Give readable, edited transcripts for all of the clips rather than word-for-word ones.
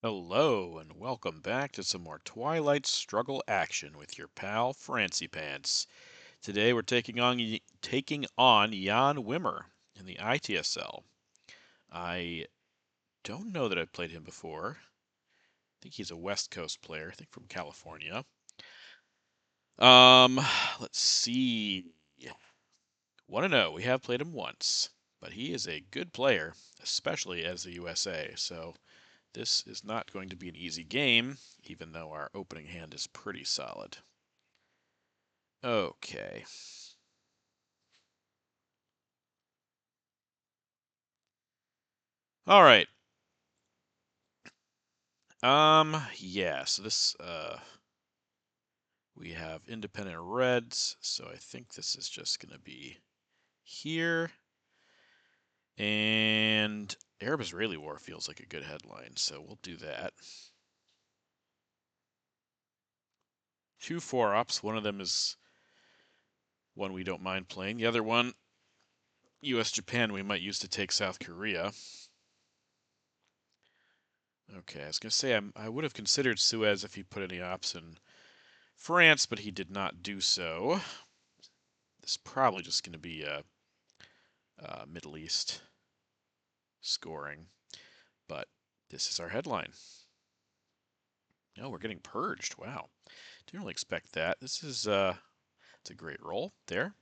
Hello, and welcome back to some more Twilight struggle action with your pal Frantzypantz. Today we're taking on Jan Wimmer in the ITSL. I don't know that I've played him before. I think he's a West Coast player, I think from California. Um, let's see. 1-0. We have played him once, but he is a good player, especially as the USA, so this is not going to be an easy game, even though our opening hand is pretty solid. Okay. All right. Yeah, so this, we have independent reds, so I think this is just going to be here. And Arab-Israeli war feels like a good headline, so we'll do that. 2 4-ups. One of them is one we don't mind playing. The other one, US-Japan, we might use to take South Korea. Okay, I was going to say I would have considered Suez if he put any ops in France, but he did not do so. This is probably just going to be a Middle East scoring, but this is our headline. No, we're getting purged. Wow, didn't really expect that. This is it's a great roll there.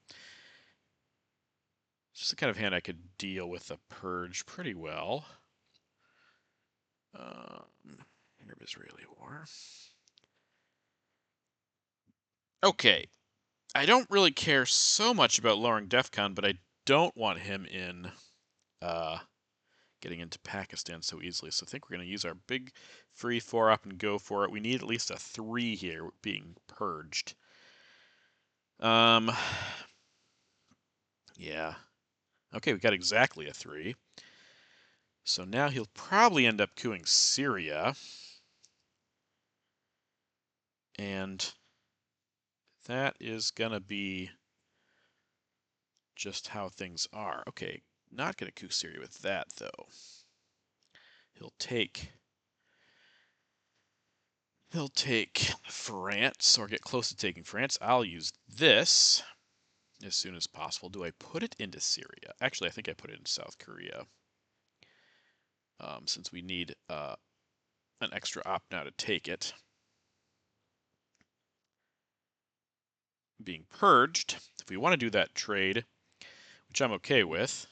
It's just the kind of hand I could deal with a purge pretty well. Arab-Israeli war. Okay, I don't really care so much about lowering DEFCON, but I don't want him in getting into Pakistan so easily. So I think we're going to use our big free 4-up and go for it. We need at least a 3 here being purged. Yeah. Okay, we got exactly a 3. So now he'll probably end up coupping Syria. And that is going to be just how things are. Okay, not going to coup Syria with that, though. He'll take France, or get close to taking France. I'll use this as soon as possible. Do I put it into Syria? Actually, I think I put it in South Korea. Since we need an extra op now to take it. Being purged, if we want to do that trade, which I'm okay with,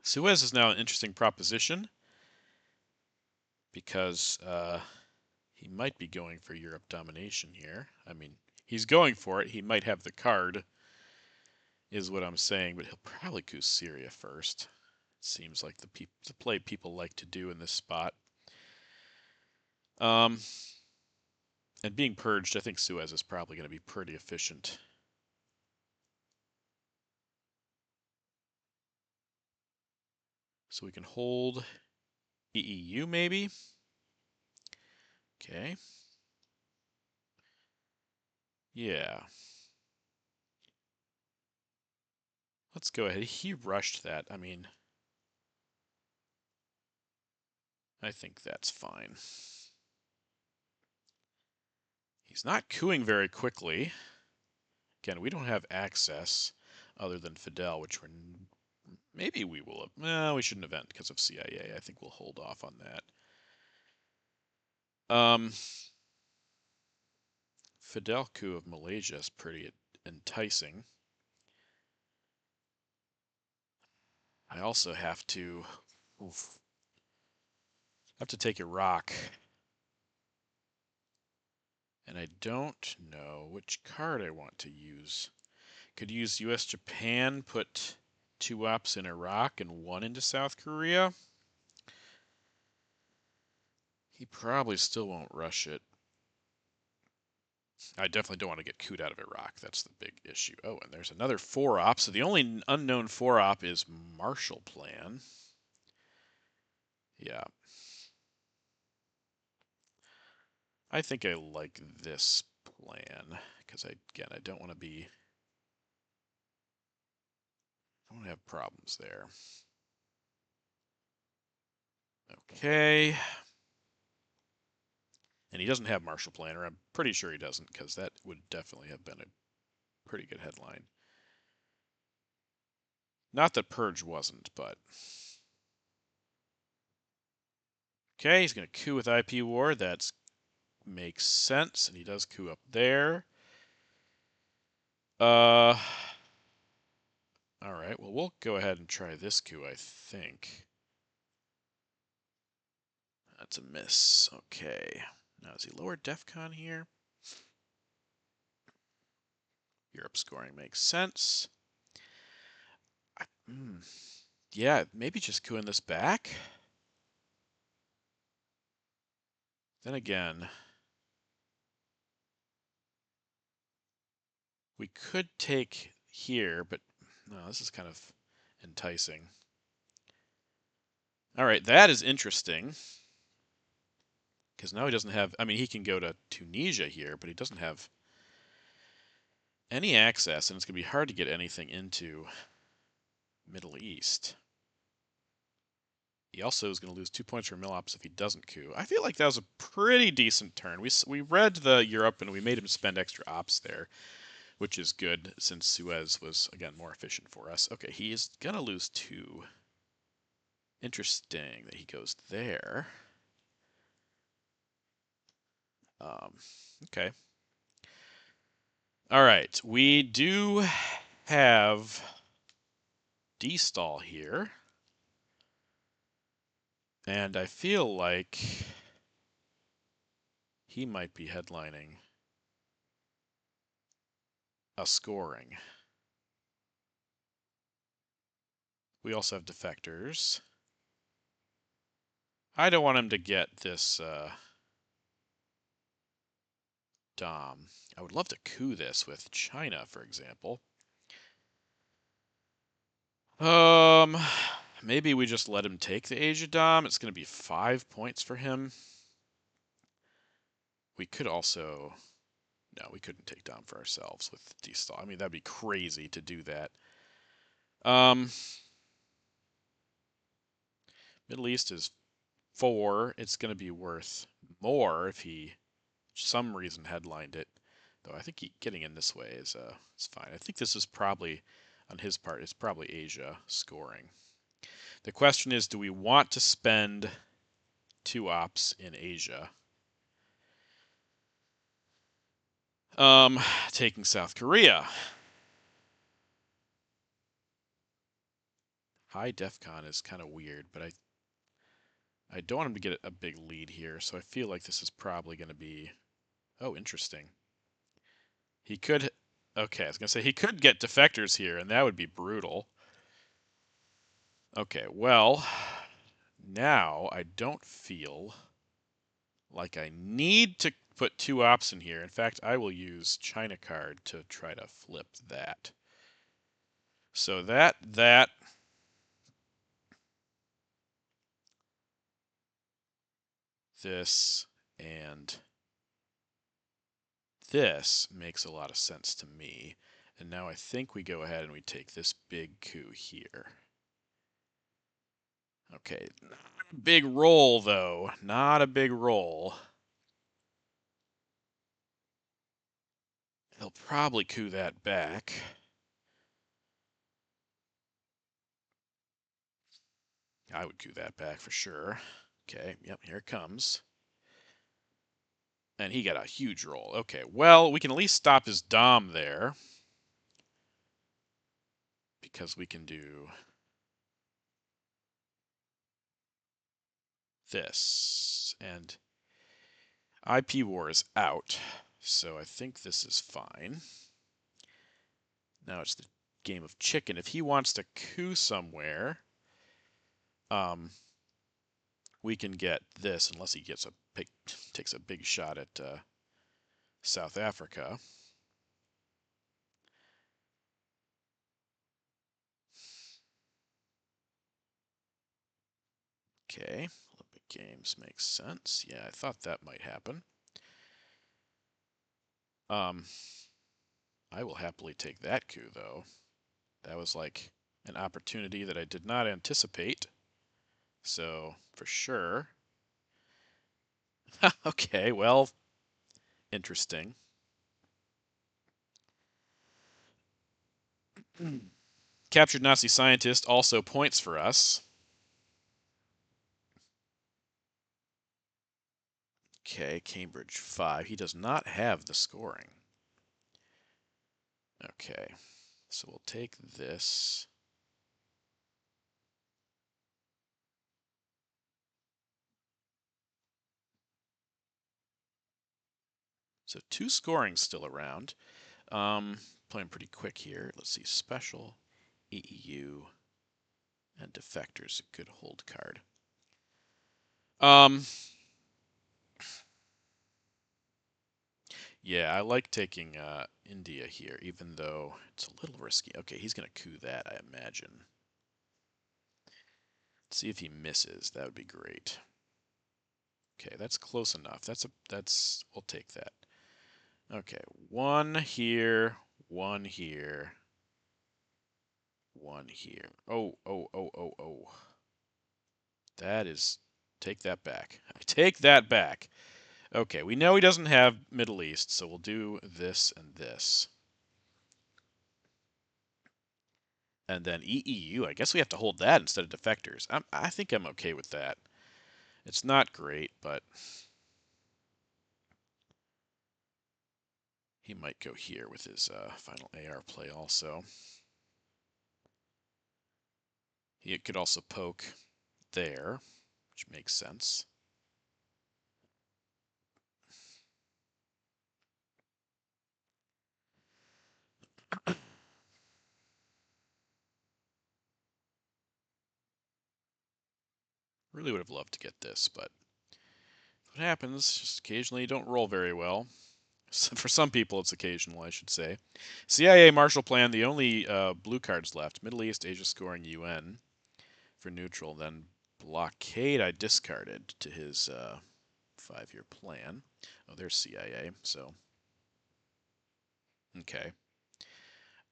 Suez is now an interesting proposition because he might be going for Europe domination here. I mean, he's going for it. He might have the card, is what I'm saying, but he'll probably coup Syria first. It seems like the play people like to do in this spot. And being purged, I think Suez is probably going to be pretty efficient. So we can hold EEU maybe. Okay. Yeah. Let's go ahead. He rushed that. I mean, I think that's fine. He's not cooing very quickly. Again, we don't have access other than Fidel, which we're maybe we will have. No, we shouldn't have because of CIA. I think we'll hold off on that. Fidel coup of Malaysia is pretty enticing. I also have to take Iraq. And I don't know which card I want to use. Could use US Japan, put 2 ops in Iraq and 1 into South Korea. He probably still won't rush it. I definitely don't want to get couped out of Iraq. That's the big issue. Oh, and there's another 4-op. So the only unknown 4-op is Marshall Plan. Yeah. I think I like this plan because I don't want to have problems there. Okay. And he doesn't have Marshall Plan, or I'm pretty sure he doesn't, because that would definitely have been a pretty good headline. Not that Purge wasn't, but... Okay, he's going to coup with IP War. That makes sense, and he does coup up there. All right, well, we'll go ahead and try this coup, I think. That's a miss. Okay. Now, is he lower DEFCON here? Europe scoring makes sense. Yeah, maybe just cooing this back. Then again, we could take here, but no, this is kind of enticing. All right, that is interesting. Because now he doesn't have, I mean, he can go to Tunisia here, but he doesn't have any access, and it's going to be hard to get anything into Middle East. He also is going to lose 2 points for Milops if he doesn't coup. I feel like that was a pretty decent turn. We read the Europe, and we made him spend extra ops there, which is good since Suez was, again, more efficient for us. Okay, he is going to lose 2. Interesting that he goes there. Okay. All right, we do have D-stall here. And I feel like he might be headlining a scoring. We also have defectors. I don't want him to get this Dom. I would love to coup this with China, for example. Maybe we just let him take the Asia Dom. It's going to be 5 points for him. We could also... No, we couldn't take Dom for ourselves with D-stall. I mean, that'd be crazy to do that. Middle East is 4. It's going to be worth more if he, for some reason, headlined it. Though I think getting in this way is fine. I think this is probably, on his part, it's probably Asia scoring. The question is, do we want to spend 2 ops in Asia? Taking South Korea. High DEFCON is kind of weird, but I don't want him to get a big lead here, so I feel like this is probably going to be... Oh, interesting. He could... Okay, I was going to say, he could get defectors here, and that would be brutal. Okay, well, now I don't feel like I need to put 2 ops in here. In fact, I will use China card to try to flip that. So that, this, and this makes a lot of sense to me. And now I think we go ahead and we take this big coup here. Okay, not a big roll, though. Not a big roll. He'll probably coup that back. I would coup that back for sure. Okay, yep, here it comes. And he got a huge roll. Okay, well, we can at least stop his Dom there. Because we can do this. And IP War is out. So I think this is fine. Now it's the game of chicken. If he wants to coup somewhere, we can get this, unless he gets takes a big shot at South Africa. Okay, Olympic Games makes sense. Yeah, I thought that might happen. I will happily take that coup, though. That was like an opportunity that I did not anticipate. So, for sure. Okay, well, interesting. Captured Nazi scientist also points for us. Okay, Cambridge 5. He does not have the scoring. Okay, so we'll take this. So 2 scoring still around. Playing pretty quick here. Let's see, special, EEU, and defector's a good hold card. Yeah, I like taking India here, even though it's a little risky. Okay, he's going to coup that, I imagine. Let's see if he misses. That would be great. Okay, that's close enough. We'll take that. Okay, 1 here, 1 here, 1 here. Oh. That is, take that back. Take that back. Okay, we know he doesn't have Middle East, so we'll do this and this. And then EEU, I guess we have to hold that instead of defectors. I think I'm okay with that. It's not great, but he might go here with his final AR play also. He could also poke there, which makes sense. Really would have loved to get this, but what happens, just occasionally you don't roll very well. For some people, it's occasional, I should say. CIA Marshall Plan, the only blue cards left. Middle East, Asia scoring UN for neutral. Then blockade I discarded to his 5-year plan. Oh, there's CIA, so. Okay.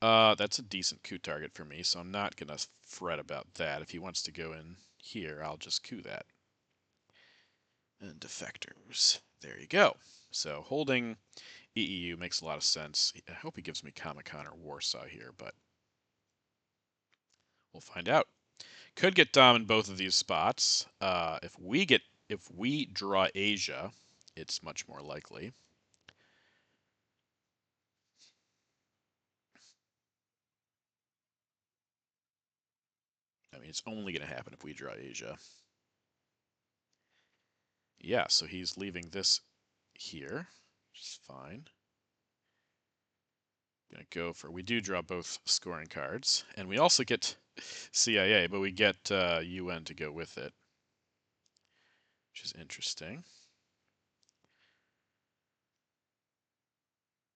That's a decent coup target for me, so I'm not going to fret about that. If he wants to go in here, I'll just coup that. And defectors. There you go. So holding EEU makes a lot of sense. I hope he gives me Comic-Con or Warsaw here, but we'll find out. Could get Dom in both of these spots. If we draw Asia, it's much more likely. I mean, it's only going to happen if we draw Asia. Yeah, so he's leaving this here, which is fine. Gonna go for, we do draw both scoring cards, and we also get CIA, but we get UN to go with it, which is interesting.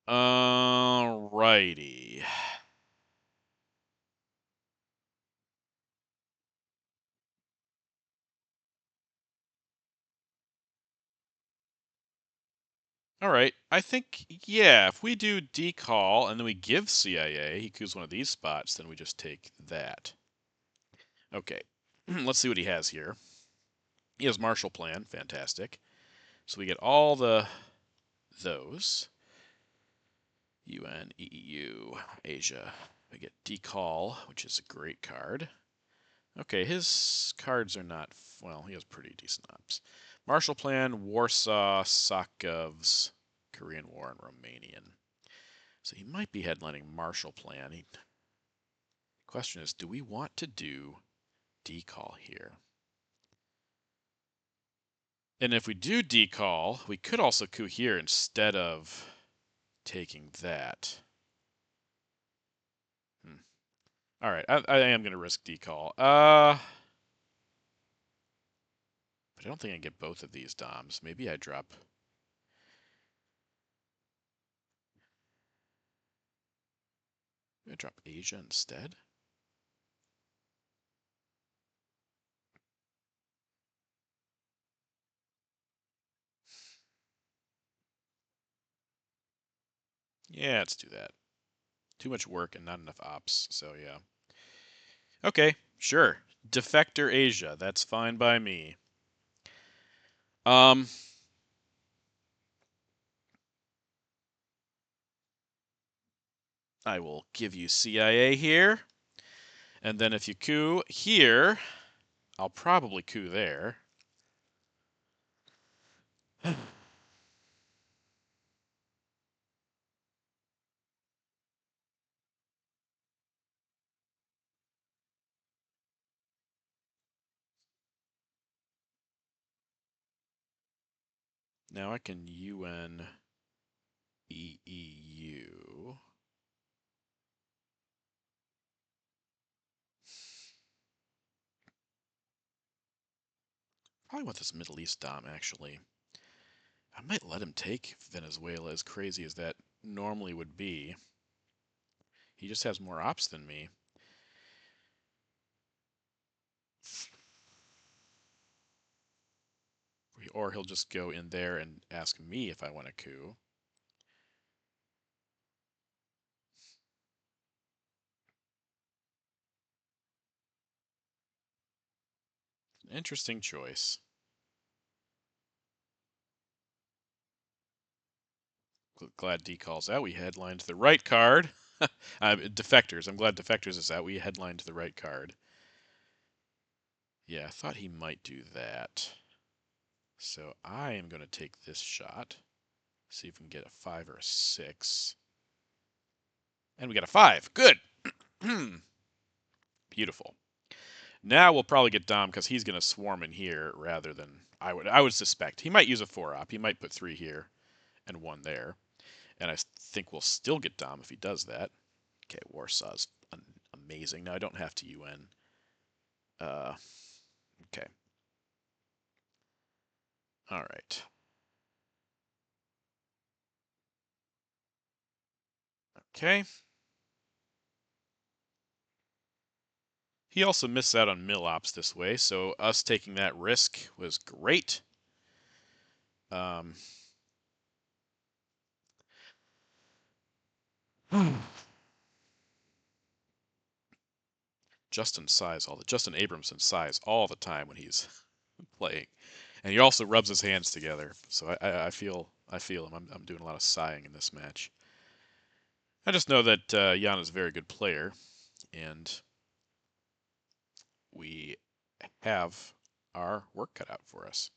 Alrighty. All right. I think, yeah, if we do decall and then we give CIA, he coups one of these spots, then we just take that. Okay. Let's see what he has here. He has Marshall Plan. Fantastic. So we get all those. UN, EEU, Asia. We get decall, which is a great card. Okay, his cards are not, well, he has pretty decent ops. Marshall Plan, Warsaw, Sokovs, Korean War, and Romanian. So he might be headlining Marshall Plan. Question is, do we want to do decall here? And if we do decall, we could also coup here instead of taking that. All right, I am going to risk decall. But I don't think I can get both of these DOMs. Maybe I drop. Maybe I drop Asia instead. Yeah, let's do that. Too much work and not enough ops, so yeah. Okay, sure. Defector Asia. That's fine by me. Um, I will give you CIA here. And then if you coup here, I'll probably coup there. Now I can UN EEU. Probably want this Middle East Dom, actually. I might let him take Venezuela, as crazy as that normally would be. He just has more ops than me. Or he'll just go in there and ask me if I want a coup. Interesting choice. Glad D calls out. We headlined the right card. Defectors. I'm glad Defectors is out. We headlined the right card. Yeah, I thought he might do that. So I am going to take this shot. See if we can get a 5 or a 6. And we got a 5. Good. Beautiful. Now we'll probably get Dom because he's going to swarm in here rather than I would suspect. He might use a 4-op. He might put 3 here and 1 there. And I think we'll still get Dom if he does that. Okay, Warsaw's amazing. Now I don't have to UN. Okay. All right. Okay. He also missed out on mill ops this way, so us taking that risk was great. Um, Justin Abramson sighs all the time when he's playing, and he also rubs his hands together. So I feel him. I'm doing a lot of sighing in this match. I just know that Jan is a very good player, and we have our work cut out for us.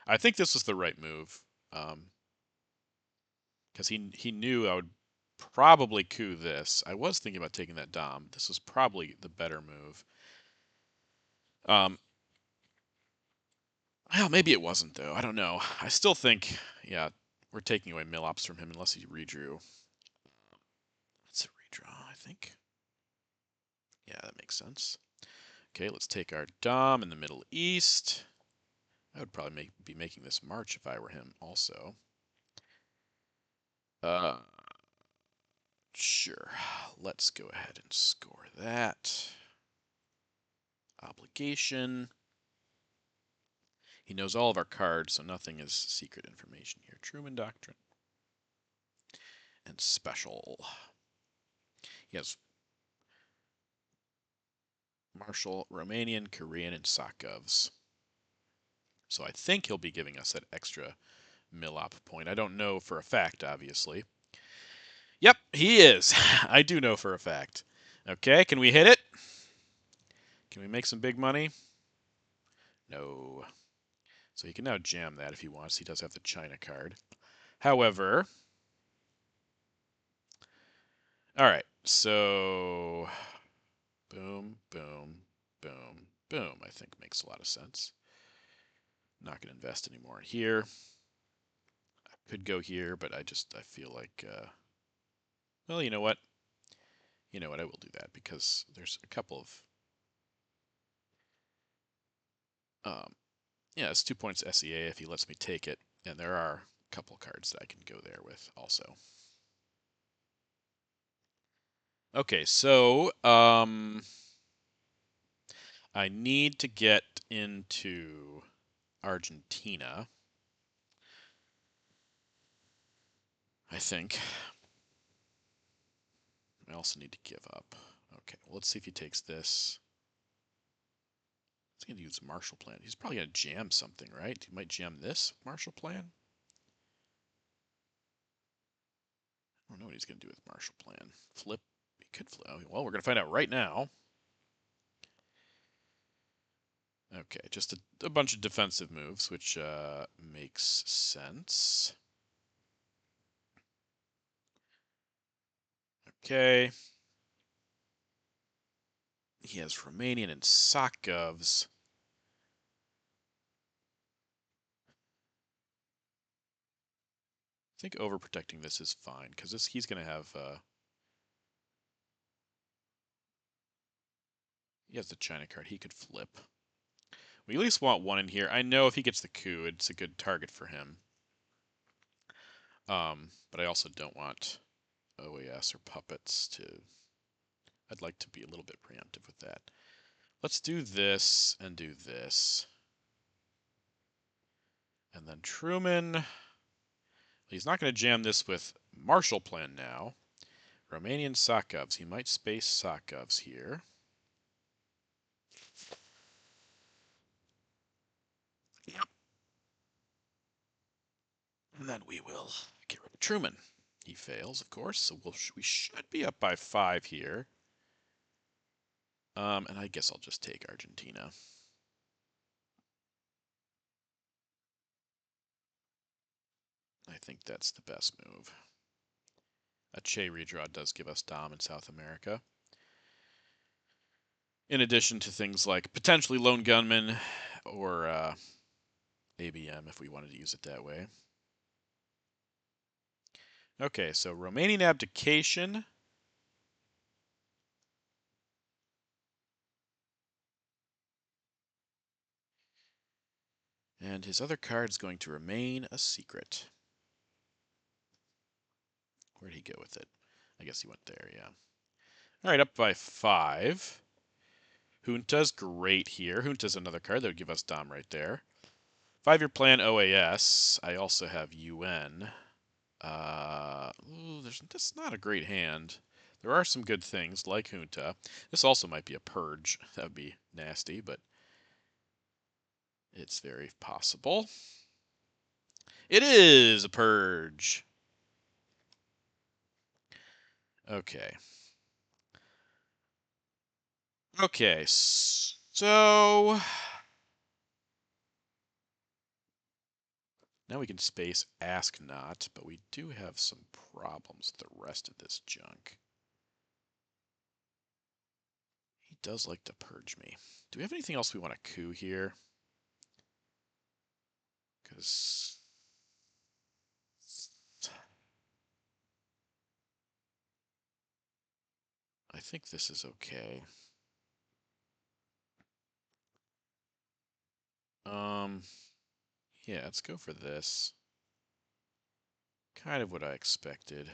I think this was the right move, because he knew I would probably coup this. I was thinking about taking that Dom. This was probably the better move. Um, well, maybe it wasn't though. I don't know. I still think, yeah, we're taking away mill ops from him unless he redrew. It's a redraw, I think. Yeah, that makes sense. Okay, let's take our Dom in the Middle East. I would probably be making this March if I were him also. Uh, sure. Let's go ahead and score that. Obligation. He knows all of our cards, so nothing is secret information here. Truman Doctrine. And special. He has Marshall, Romanian, Korean, and Sokovs. So I think he'll be giving us that extra Millop point. I don't know for a fact, obviously. Yep, he is. I do know for a fact. Okay, can we hit it? Can we make some big money? No. So he can now jam that if he wants. He does have the China card. However, all right, so boom, boom, boom, boom, I think makes a lot of sense. Not going to invest anymore in here. I could go here, but I feel like, well, you know what? You know what? I will do that because there's a couple of, yeah, it's 2 points SEA if he lets me take it, and there are a couple cards that I can go there with also. Okay, so I need to get into Argentina, I think. I also need to give up. Okay, well, let's see if he takes this. He's going to use Marshall Plan. He's probably going to jam something, right? He might jam this Marshall Plan. I don't know what he's going to do with Marshall Plan. Flip. He could flip. Oh, well, we're going to find out right now. Okay, just a bunch of defensive moves, which makes sense. Okay. He has Romanian and Sokovs. I think overprotecting this is fine, because he's going to have... he has the China card. He could flip. We at least want one in here. I know if he gets the coup, it's a good target for him. But I also don't want OAS or puppets to... I'd like to be a little bit preemptive with that. Let's do this and do this. And then Truman... He's not going to jam this with Marshall Plan now. Romanian Sokovs. He might space Sokovs here. Yep. And then we will get rid of Truman. He fails, of course, so we should be up by 5 here. And I guess I'll just take Argentina. I think that's the best move. A Che redraw does give us Dom in South America. In addition to things like potentially Lone Gunman or ABM if we wanted to use it that way. Okay, so Romanian abdication. And his other card's going to remain a secret. Where'd he go with it? I guess he went there, yeah. All right, up by 5. Junta's great here. Junta's another card that would give us Dom right there. 5-year plan OAS. I also have UN. That's not a great hand. There are some good things like Junta. This also might be a purge. That would be nasty, but it's very possible. It is a purge. Okay. Okay, so now we can space ask not, but we do have some problems with the rest of this junk. He does like to purge me. Do we have anything else we want to coup here? Because I think this is okay. Yeah, let's go for this. Kind of what I expected.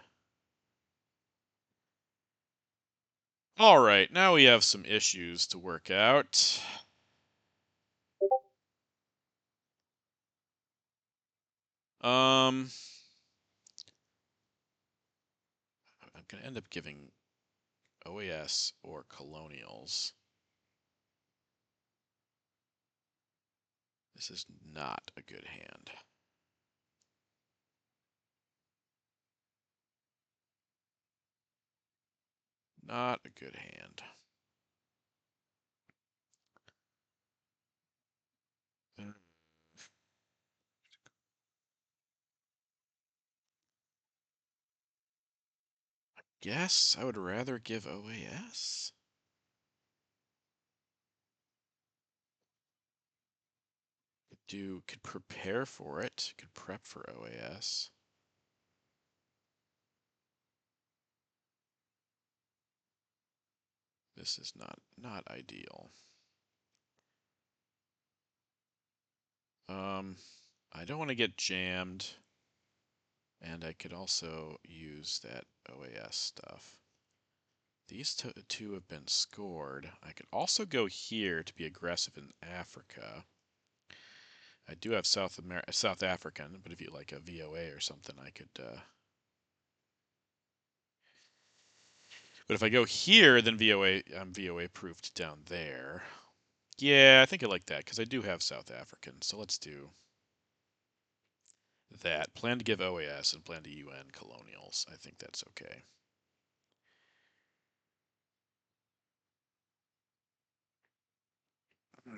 All right, now we have some issues to work out. I'm going to end up giving OAS or colonials. This is not a good hand. Not a good hand. Guess I would rather give OAS. Could prepare for it. Could prep for OAS. This is not ideal. I don't want to get jammed, and I could also use that OAS stuff. These two have been scored. I could also go here to be aggressive in Africa. I do have South African, but if you like a VOA or something, I could. But if I go here, then I'm VOA proofed down there. Yeah, I think I like that because I do have South African. So let's do that. Plan to give OAS and plan to UN colonials. I think that's okay.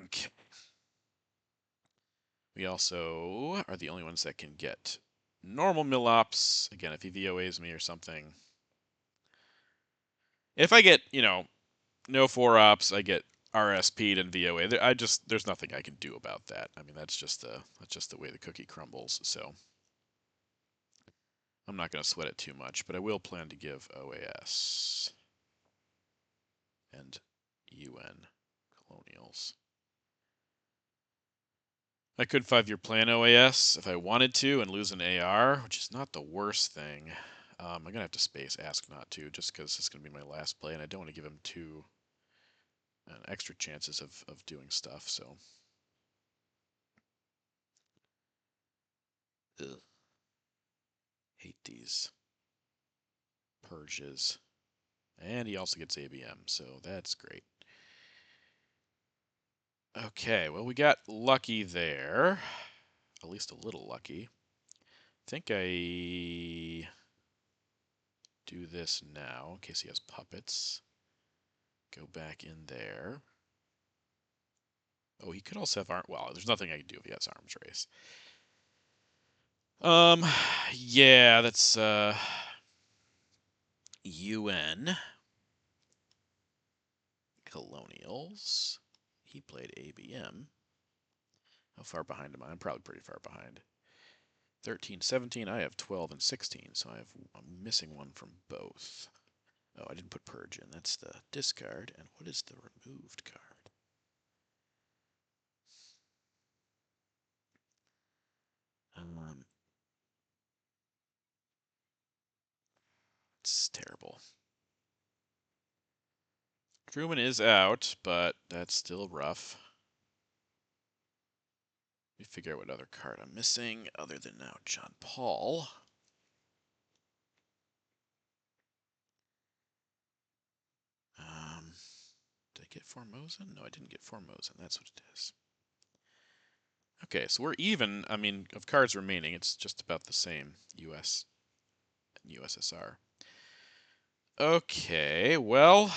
Okay. We also are the only ones that can get normal mill-ops. Again, if he VOAs me or something. If I get, no 4-ops, I get RSP'd and VOA. There's nothing I can do about that. I mean, that's just the way the cookie crumbles. So I'm not going to sweat it too much, but I will plan to give OAS and UN colonials. I could 5-year plan OAS if I wanted to and lose an AR, which is not the worst thing. I'm going to have to space ask not to, just because it's going to be my last play, and I don't want to give him two extra chances of doing stuff, so. Ugh. Hate these purges. And he also gets ABM, so that's great. Okay, well, we got lucky there. At least a little lucky. I think I do this now in case he has puppets. Go back in there. Oh, he could also have arm. Well, there's nothing I can do if he has arms race. Yeah, that's UN colonials. He played ABM. How far behind am I? I'm probably pretty far behind. 13, 17. I have 12 and 16, so I'm missing one from both. Oh, I didn't put purge in. That's the discard. And what is the removed card? It's terrible. Truman is out, but that's still rough. Let me figure out what other card I'm missing other than now John Paul. Did I get Formosan? No, I didn't get Formosan. That's what it is. Okay, so we're even. I mean, of cards remaining, it's just about the same. US and USSR. Okay, well,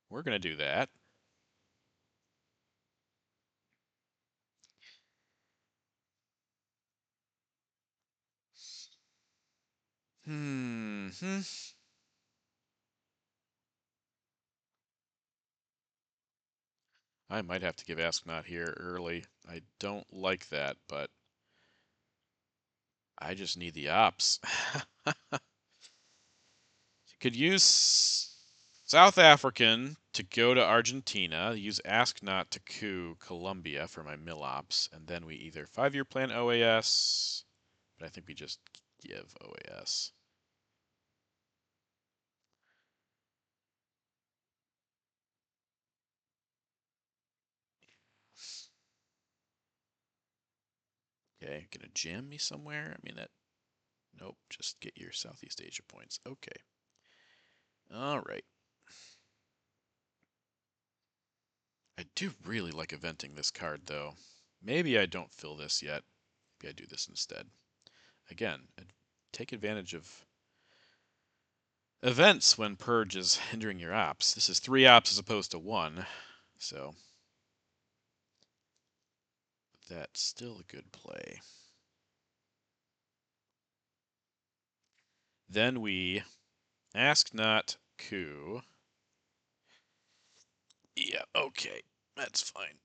we're going to do that. I might have to give Ask Not here early. I don't like that, but I just need the ops. Could use South African to go to Argentina, use Ask Not to coup Colombia for my mill ops, and then we either 5-year plan OAS, but I think we just give OAS. Okay, gonna jam me somewhere? I mean, nope, just get your Southeast Asia points. Okay. All right. I do really like eventing this card, though. Maybe I don't fill this yet. Maybe I do this instead. Again, take advantage of events when purge is hindering your ops. This is 3 ops as opposed to 1, so that's still a good play. Then we ask not coup. Yeah, okay, that's fine.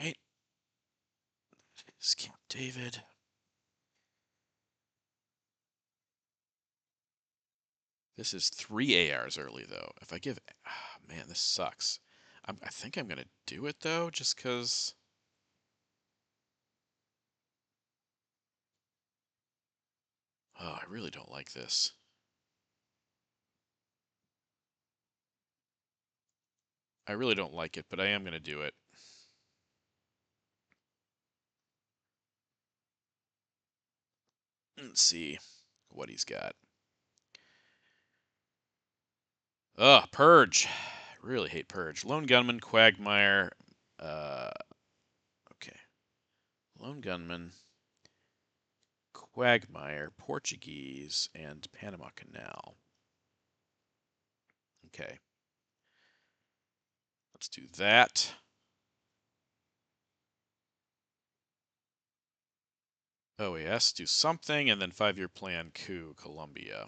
Right. Is Camp David. This is 3 ARs early, though. If I give... man, this sucks. I think I'm going to do it, though, just because... Oh, I really don't like this. I really don't like it, but I am going to do it. Let's see. what he's got. Ugh, Purge. Really hate Purge. Lone Gunman, Quagmire. Okay. Lone Gunman, Quagmire, Portuguese, and Panama Canal. Okay. Let's do that. OAS, do something, and then 5-year plan, coup, Colombia.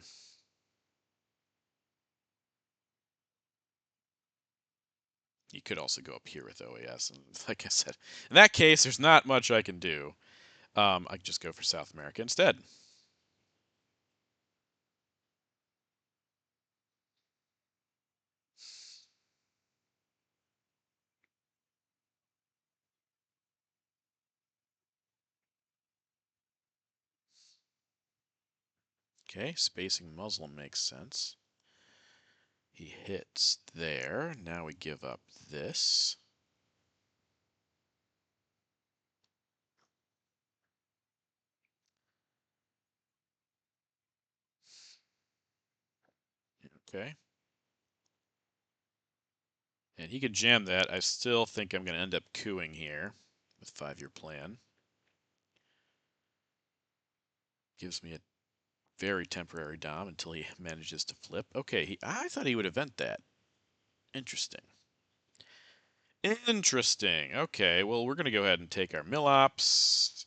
You could also go up here with OAS, and like I said, in that case, there's not much I can do. I could just go for South America instead. Okay, spacing Muslim makes sense. He hits there. Now we give up this. Okay. And he could jam that. I still think I'm going to end up cooing here with 5-year plan. Gives me a very temporary dom until he manages to flip. Okay, I thought he would event that. Interesting. Interesting. Okay, well, we're going to go ahead and take our Millops.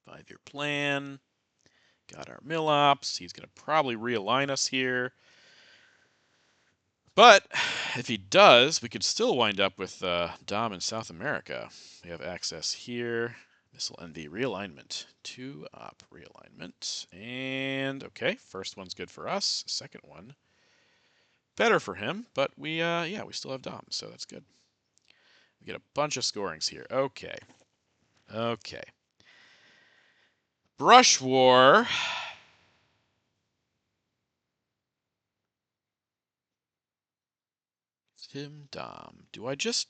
5-year plan. Got our Millops. He's going to probably realign us here. But if he does, we could still wind up with Dom in South America. We have access here. This will end the realignment. 2-op realignment. And, okay, first one's good for us. Second one, better for him. But we still have Dom, so that's good. We get a bunch of scorings here. Okay. Okay. Brush War. Tim Dom. Do I just...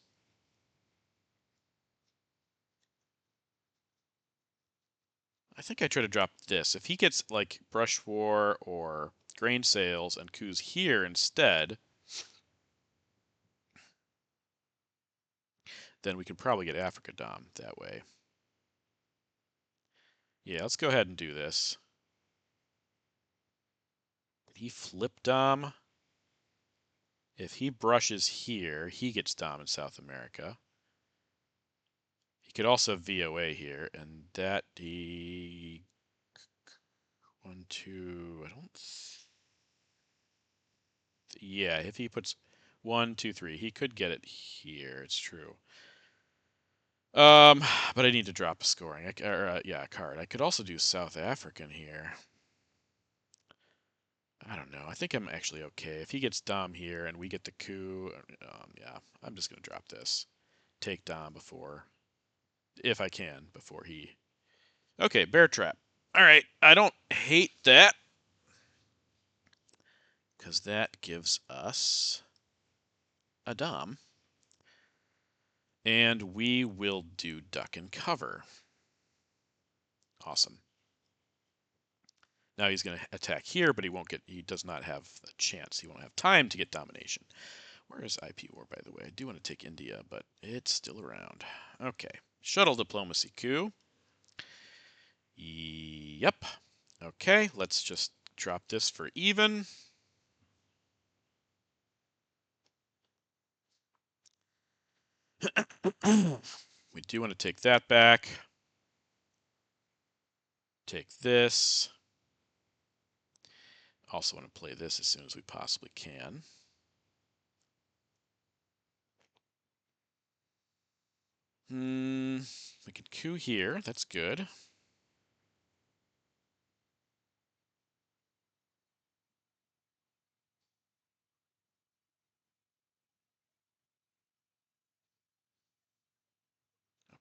I think I try to drop this. If he gets, like, Brush War or Grain Sales and coups here instead, then we can probably get Africa Dom that way. Yeah, let's go ahead and do this. Did he flip Dom? If he brushes here, he gets Dom in South America. He could also VOA here, and that he... 1, 2, I don't... Yeah, if he puts 1, 2, 3, he could get it here, it's true. But I need to drop a scoring, a card. I could also do South African here. I don't know. I think I'm actually okay. If he gets Dom here and we get the coup, yeah, I'm just going to drop this. Take Dom before, if I can, before he... Okay, Bear Trap. All right, I don't hate that, because that gives us a Dom. And we will do Duck and Cover. Awesome. Now he's going to attack here, but he does not have a chance. He won't have time to get domination. Where is IP War, by the way? I do want to take India, but it's still around. Okay. Shuttle Diplomacy coup. Yep. Okay, let's just drop this for even. We do want to take that back. Take this. Also want to play this as soon as we possibly can. We could coup here. That's good.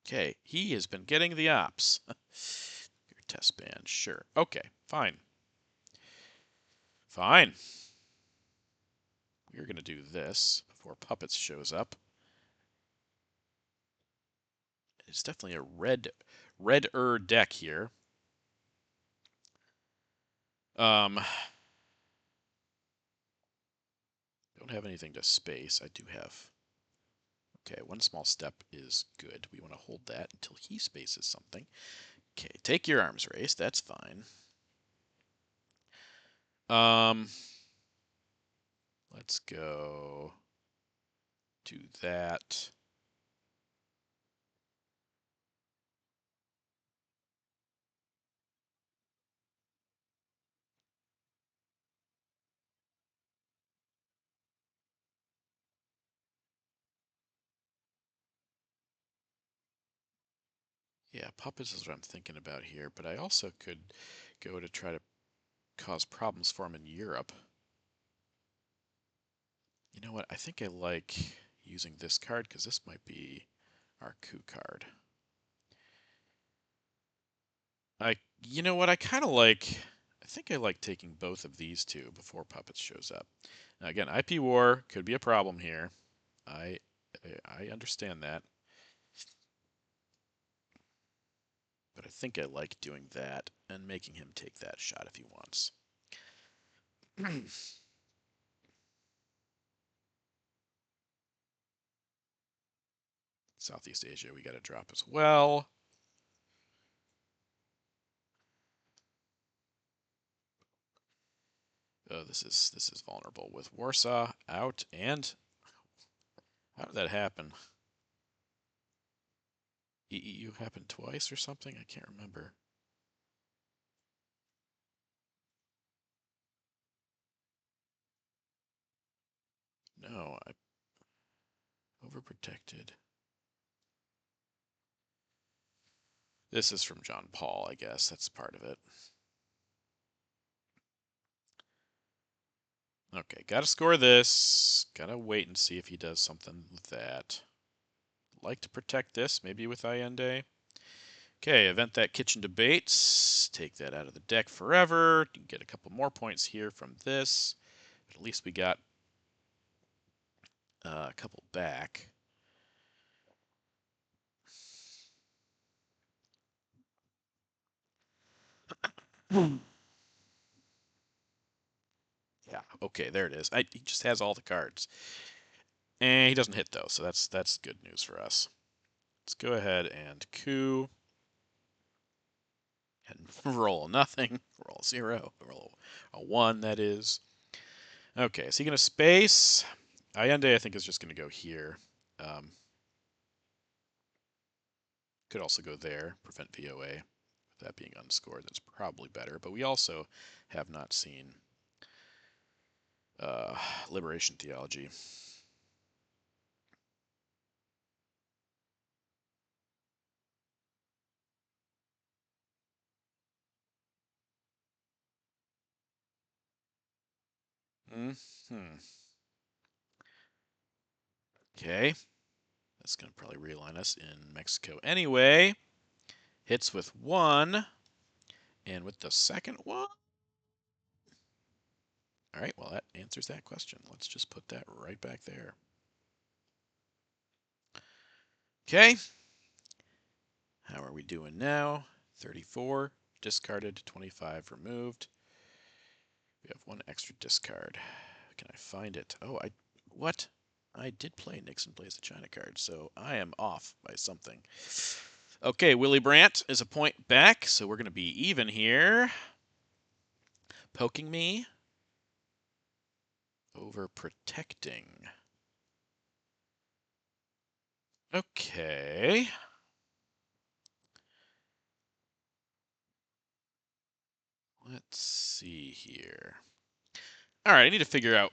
Okay, he has been getting the ops. Your test band, sure. Okay, fine. Fine. We're going to do this before Puppets shows up. It's definitely a red-er deck here. Don't have anything to space. I do have. Okay, one small step is good. We want to hold that until he spaces something. Okay, take your arms race. That's fine. Let's go do that. Yeah, puppets is what I'm thinking about here, but I also could go to try to cause problems for him in Europe. You know what? I think I like using this card because this might be our coup card. You know what? I think I like taking both of these two before Puppets shows up. Now again, IP war could be a problem here. I I understand that, but I think I like doing that and making him take that shot if he wants. Southeast Asia, we got to drop as well. Oh, this is vulnerable with Warsaw out, and how did that happen? EEU happened twice or something? I can't remember. No, I overprotected. This is from John Paul, I guess. That's part of it. Okay, gotta score this. Gotta wait and see if he does something with that. Like to protect this, maybe with Allende. Okay, event that kitchen debates. Take that out of the deck forever. You can get a couple more points here from this. But at least we got a couple back. Yeah, okay, there it is. He just has all the cards. And he doesn't hit though, so that's good news for us. Let's go ahead and coup. And roll nothing. Roll 0. Roll a 1, that is. Okay, is he going to space? Allende, I think, is just going to go here. Could also go there, prevent VOA. With that being unscored, that's probably better. But we also have not seen liberation theology. Mm-hmm. Okay. That's going to probably realign us in Mexico anyway. Hits with 1. And with the second one. All right, well, that answers that question. Let's just put that right back there. Okay. How are we doing now? 34 discarded, 25 removed. We have 1 extra discard. Can I find it? Oh, what? I did play Nixon Plays the China card, so I am off by something. Okay, Willy Brandt is a point back, so we're going to be even here. Poking me. Overprotecting. Okay. Let's see here. All right, I need to figure out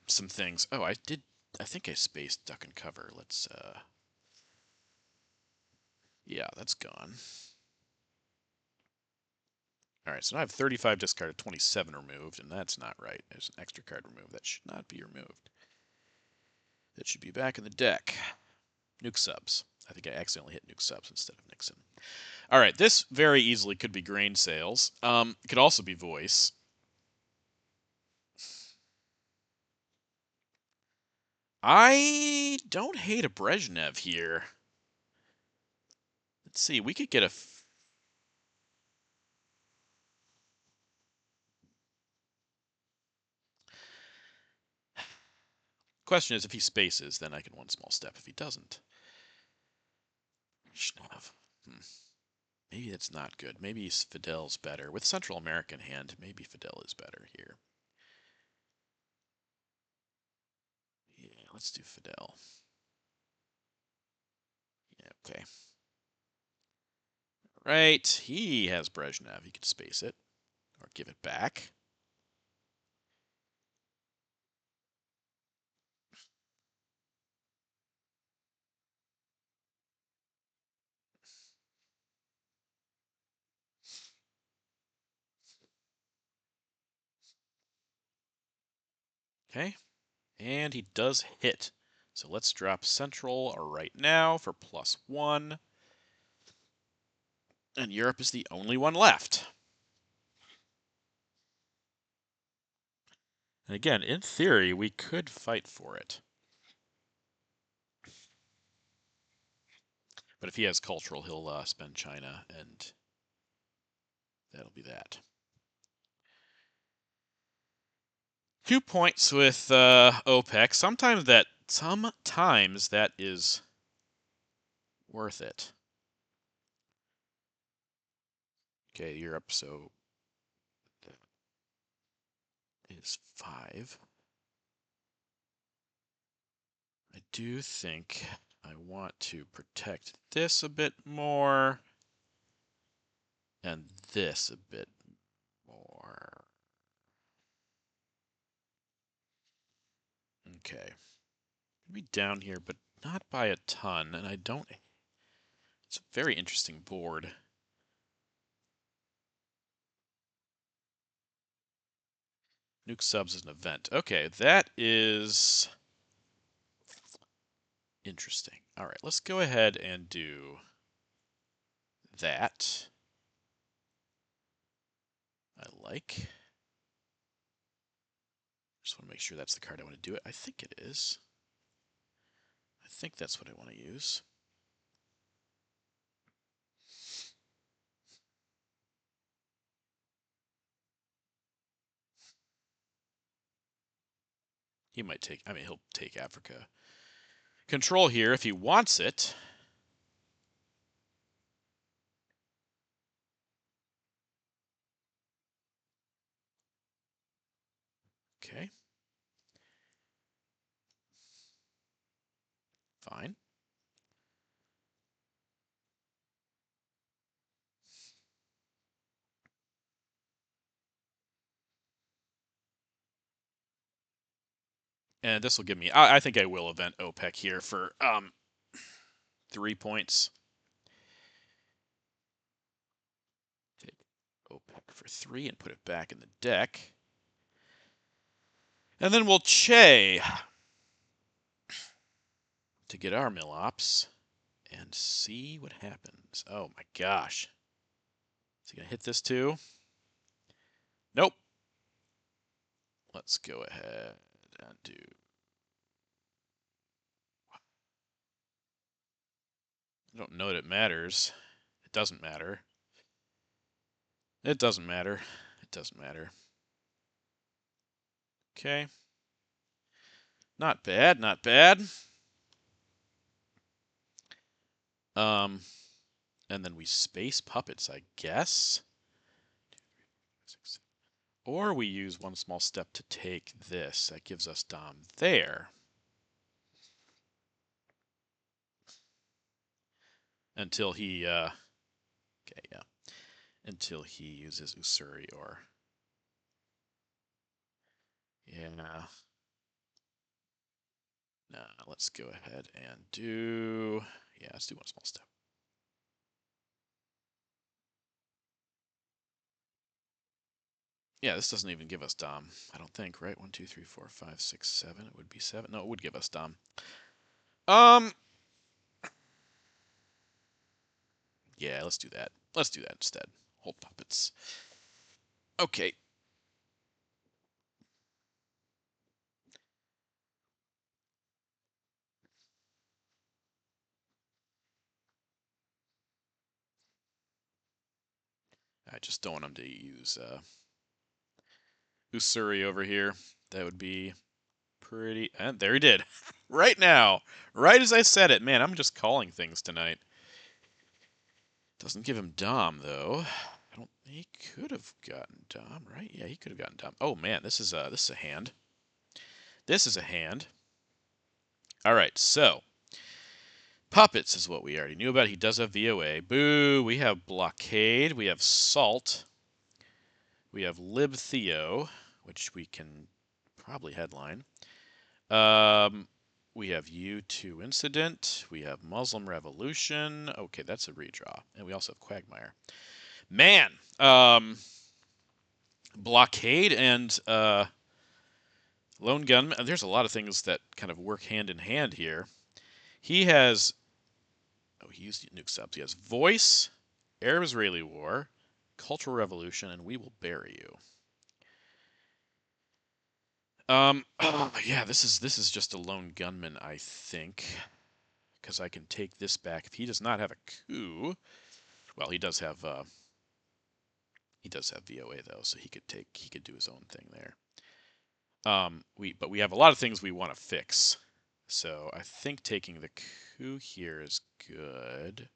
some things. Oh, I think I spaced duck and cover. Let's yeah, that's gone. All right, so now I have 35 discarded, 27 removed, and that's not right. There's an extra card removed. That should not be removed. That should be back in the deck. Nuke subs. I think I accidentally hit nuke subs instead of Nixon. All right, this very easily could be grain sales. It could also be voice. I don't hate a Brezhnev here. Let's see, we could get a Question is, if he spaces, then I can one small step. If he doesn't, Schnav. Maybe it's not good. Maybe Fidel's better. With Central American hand, maybe Fidel is better here. Yeah, let's do Fidel. Yeah, okay. Right, he has Brezhnev. He can space it or give it back. Okay, and he does hit. So let's drop Central right now for +1. And Europe is the only one left. And again, in theory, we could fight for it. But if he has cultural, he'll spend China, and that'll be that. 2 points with OPEC. Sometimes that is worth it. Okay, Europe, so that is 5. I do think I want to protect this a bit more and this a bit more. Okay. Maybe down here, but not by a ton, and I don't... It's a very interesting board. Nuke subs is an event. Okay, that is interesting. All right, let's go ahead and do that. I like. Just want to make sure that's the card I want to do it. I think it is. I think that's what I want to use. He might take, I mean, he'll take Africa. Control here if he wants it. Okay. Fine. And this will give me, I think I will event OPEC here for 3 points. Take OPEC for 3 and put it back in the deck. And then we'll Che to get our mill ops and see what happens. Oh my gosh. Is he going to hit this too? Nope. Let's go ahead and do... I don't know that it matters. It doesn't matter. It doesn't matter. It doesn't matter. Okay. Not bad, not bad. And then we space puppets, I guess. Or we use one small step to take this. That gives us Dom there. Until he, okay, yeah. Until he uses Usuri or... Yeah. Nah, let's go ahead and do... Yeah, let's do one small step. Yeah, this doesn't even give us Dom, I don't think, right? 1, 2, 3, 4, 5, 6, 7. It would be 7. No, it would give us Dom. Yeah, let's do that. Let's do that instead. Hold puppets. Okay. I just don't want him to use Usuri over here. That would be pretty... And there he did. Right now. Right as I said it. Man, I'm just calling things tonight. Doesn't give him Dom, though. I don't... He could have gotten Dom, right? Yeah, he could have gotten Dom. Oh, man, this is a hand. This is a hand. All right, so... Puppets is what we already knew about. He does have VOA. Boo! We have Blockade. We have Salt. We have Lib Theo, which we can probably headline. We have U2 Incident. We have Muslim Revolution. Okay, that's a redraw. And we also have Quagmire. Man! Blockade and Lone Gunman. There's a lot of things that kind of work hand in hand here. He has... Oh, he used nuke subs. He has Voice, Arab-Israeli War, Cultural Revolution, and We Will Bury You. Oh, yeah, this is just a Lone Gunman, I think, because I can take this back. If he does not have a coup, well, he does have VOA though, so he could do his own thing there. But we have a lot of things we want to fix, so I think taking the coup here is good.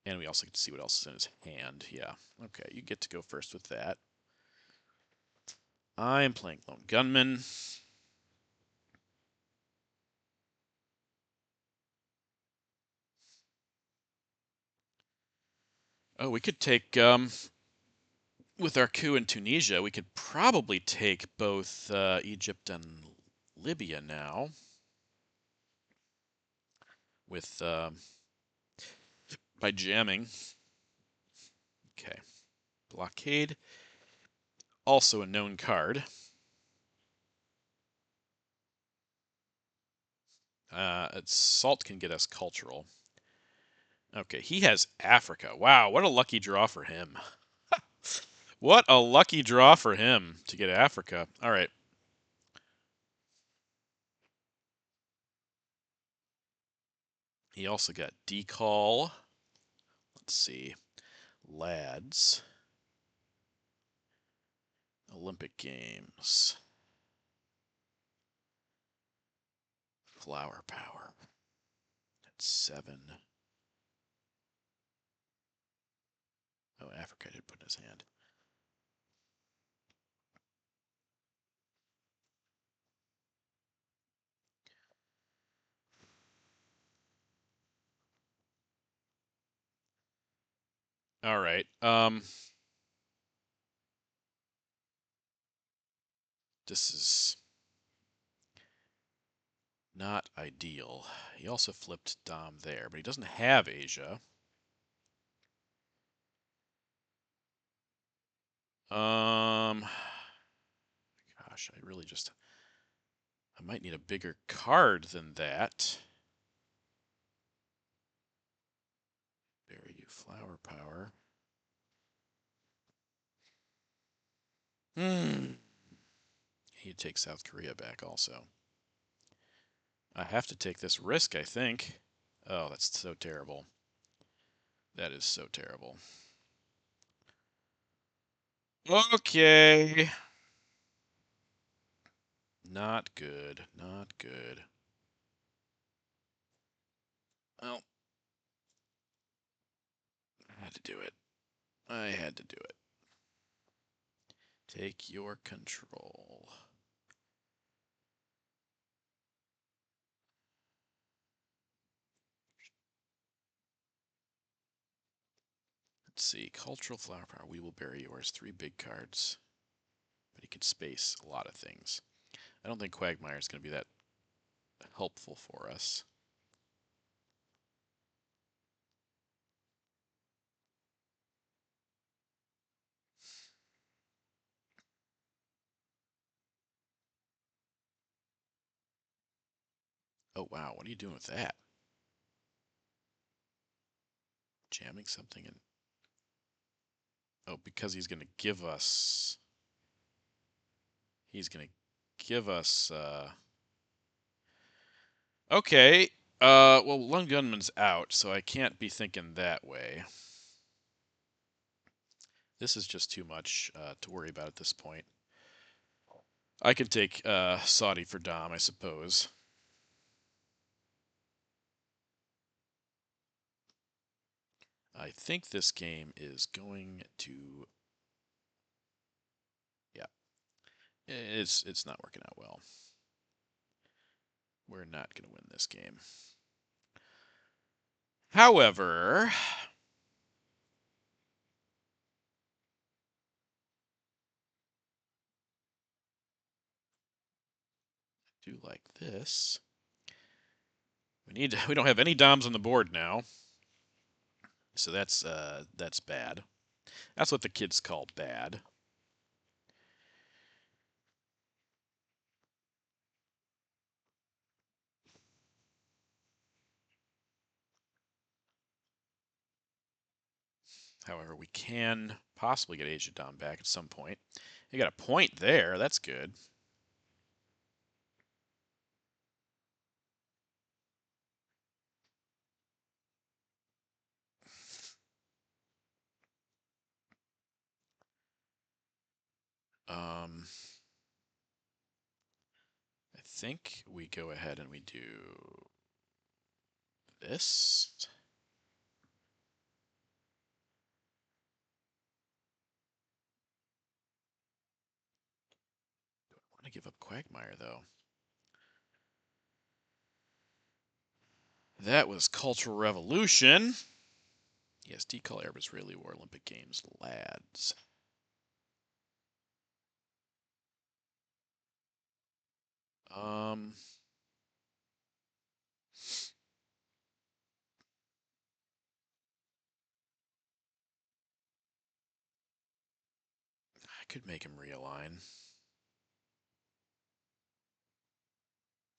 And we also get to see what else is in his hand. Yeah, okay, you get to go first with that. I'm playing Lone Gunman. Oh, we could take, with our coup in Tunisia, we could probably take both Egypt and Libya now. With, by jamming. Okay. Blockade. Also a known card. Salt can get us cultural. Okay, he has Africa. Wow, what a lucky draw for him. What a lucky draw for him to get Africa. All right. He also got Decall. Let's see. Lads. Olympic Games. Flower Power. That's 7. Oh, Africa did put in his hand. All right. This is not ideal. He also flipped Dom there, but he doesn't have Asia. Gosh, I might need a bigger card than that. Bury you, Flower Power. He'd take South Korea back also. I have to take this risk, I think. Oh, that's so terrible. That is so terrible. Okay. Not good. Not good. Well, I had to do it. I had to do it. Take your control. Let's see. Cultural Flower Power. We Will Bury Yours. 3 big cards. But he could space a lot of things. I don't think Quagmire is going to be that helpful for us. Oh, wow. What are you doing with that? Jamming something in. Oh, because he's going to give us. He's going to give us. Okay. Well, Lone Gunman's out, so I can't be thinking that way. This is just too much to worry about at this point. I can take Saudi for Dom, I suppose. I think this game is going to, yeah, it's not working out well. We're not going to win this game. However, I do like this. We don't have any Doms on the board now. So that's bad. That's what the kids call bad. However, we can possibly get Asia Dom back at some point. You got a point there. That's good. I think we go ahead and we do this. Do I want to give up Quagmire, though? That was Cultural Revolution. Yes, Decall Arab Israeli War Olympic Games, lads. I could make him realign.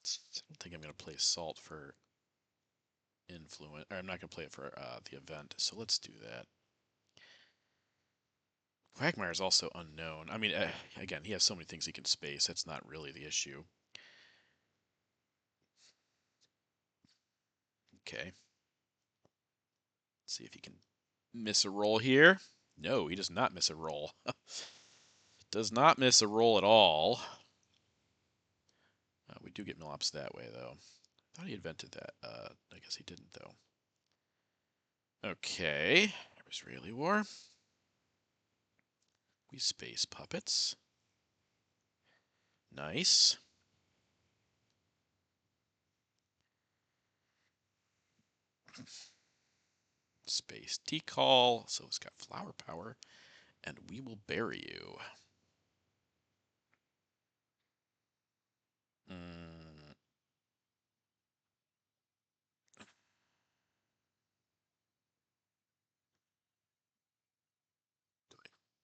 I don't think I'm going to play Salt for influence, or I'm not going to play it for the event, so let's do that. Quagmire is also unknown. I mean, again, he has so many things he can space. That's not really the issue. Okay. Let's see if he can miss a roll here. No, he does not miss a roll. Does not miss a roll at all. We do get Milops that way, though. I thought he invented that. I guess he didn't, though. Okay. Israeli War. We space puppets. Nice. Space decall. So it's got flower power. And we will bury you. Mm.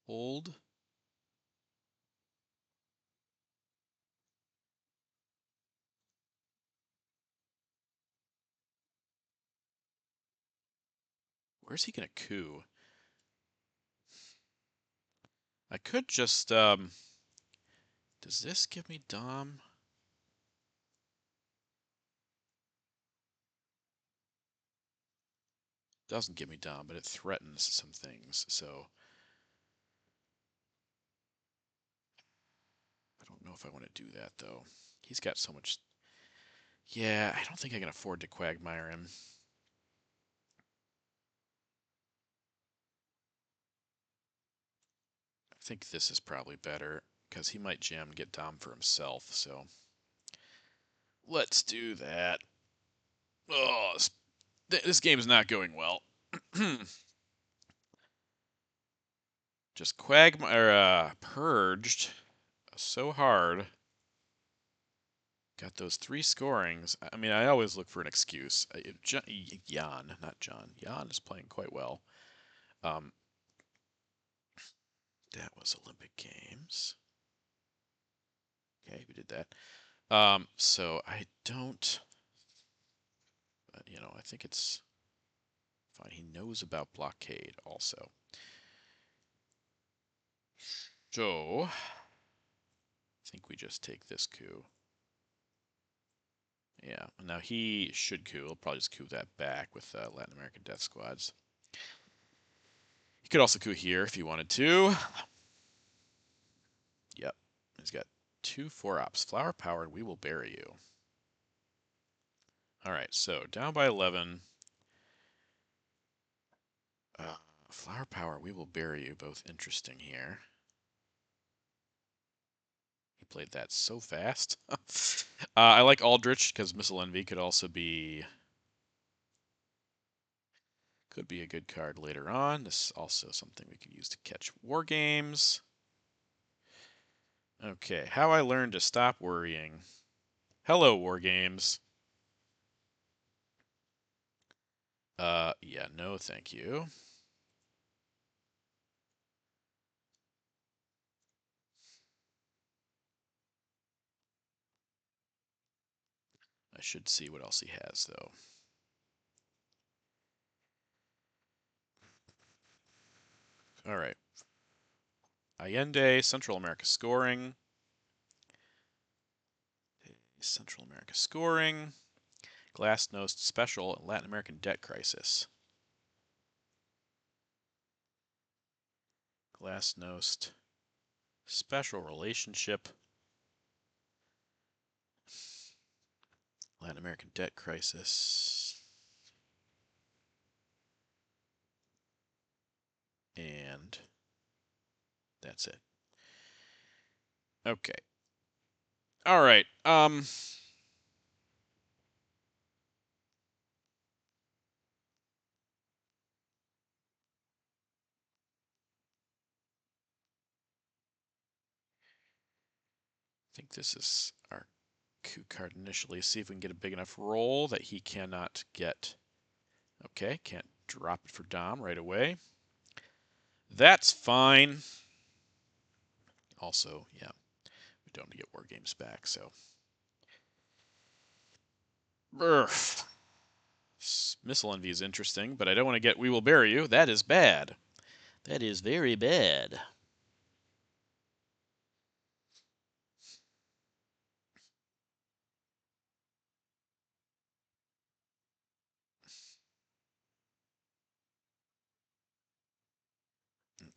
Hold. Where's he going to coup? I could just, does this give me Dom? Doesn't give me Dom, but it threatens some things, so I don't know if I want to do that, though. He's got so much. Yeah, I don't think I can afford to Quagmire him. I think this is probably better, because he might jam and get Dom for himself, so let's do that. Oh, this game is not going well. Just Quagmire purged so hard. Got those 3 scorings. I mean, I always look for an excuse. Jan, not John. Jan is playing quite well. That was Olympic Games. Okay, we did that. So I don't, I think it's fine. He knows about blockade also. So I think we just take this coup. Yeah, now he should coup. He'll probably just coup that back with Latin American death squads. He could also coup here if he wanted to. Yep, he's got 2 4-ops. Flower powered, we will bury you. All right, so down by 11. Flower power, we will bury you. Both interesting here. He played that so fast. I like Aldrich because Missile Envy could also be a good card later on. This is also something we could use to catch war games. Okay, how I learned to stop worrying. Hello, war games. Yeah, no, thank you. I should see what else he has, though. All right. Allende, Central America scoring. Central America scoring. Glasnost special, Latin American debt crisis. Glasnost special relationship. Latin American debt crisis. And that's it. Okay. All right. I think this is our coup card initially. See if we can get a big enough roll that he cannot get. Okay, can't drop it for Dom right away. That's fine. Also, yeah, we don't get war games back, so. Urgh. Missile Envy is interesting, but I don't want to get We Will Bury You. That is bad. That is very bad.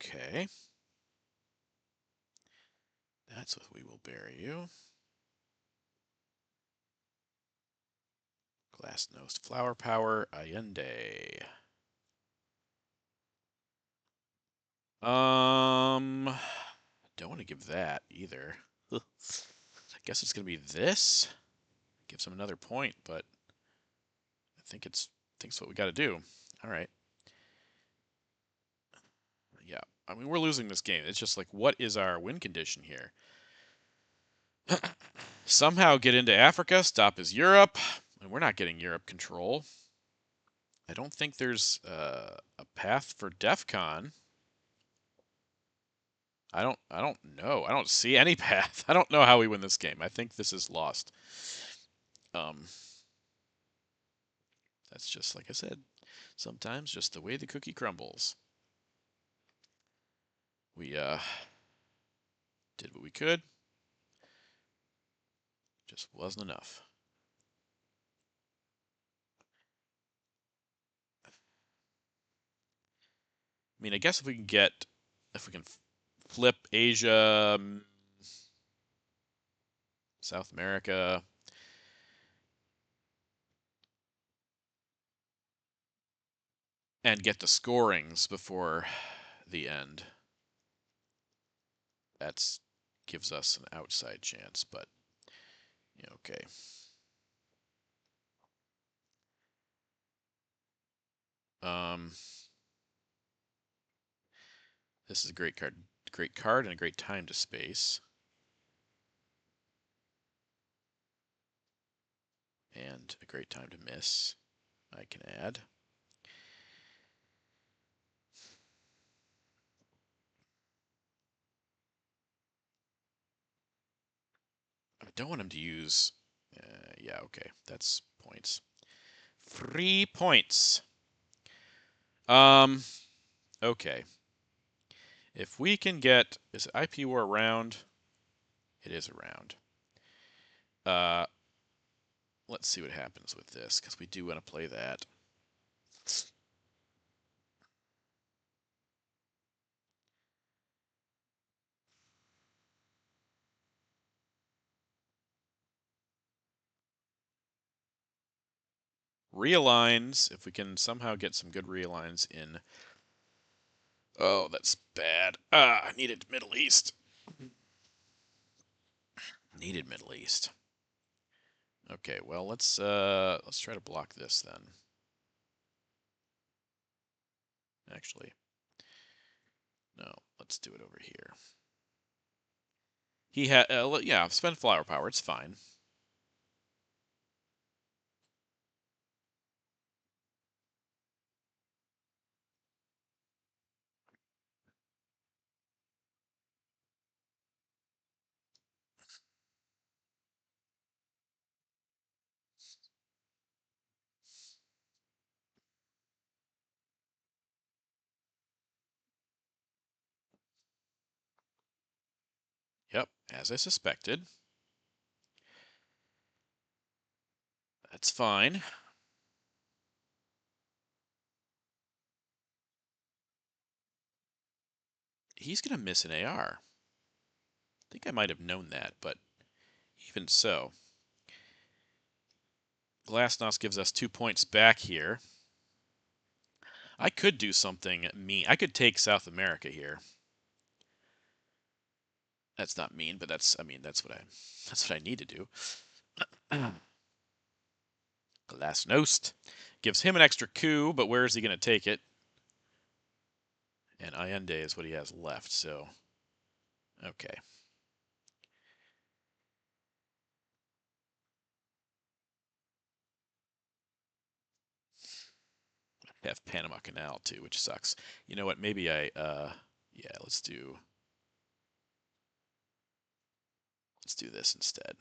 Okay. That's what We Will Bury You. Glassnosed Flower Power, Allende. Don't want to give that either. I guess it's gonna be this. Gives him another point, but I think it's what we got to do. All right. Yeah. I mean, we're losing this game. It's just like, what is our win condition here? Somehow get into Africa, stop his Europe, and we're not getting Europe control. I don't think there's a path for DEFCON. I don't know. I don't see any path. I don't know how we win this game. I think this is lost. That's just like I said. Sometimes just the way the cookie crumbles. We did what we could. Just wasn't enough. I mean, I guess if we can flip Asia, South America, and get the scorings before the end, that's gives us an outside chance, but yeah, okay. This is a great card and a great time to space. And a great time to miss, I can add. I don't want him to use, yeah, okay, that's points. 3 points. Okay. If we can get, is IP War around? It is around. Let's see what happens with this, because we do want to play that. realigns, if we can somehow get some good realigns in. Oh, that's bad. I needed Middle East. Needed Middle East. Okay, well let's try to block this then. Actually, no, let's do it over here. He had yeah, spend flower power. It's fine. Yep, as I suspected. That's fine. He's gonna miss an AR. I think I might have known that, but even so. Glasnost gives us 2 points back here. I could do something mean. I could take South America here. That's not mean, but I mean, that's what I need to do. Glasnost gives him an extra coup, but where is he going to take it? And Allende is what he has left, so okay. Have Panama Canal too, which sucks. You know what? Maybe yeah, let's do this instead.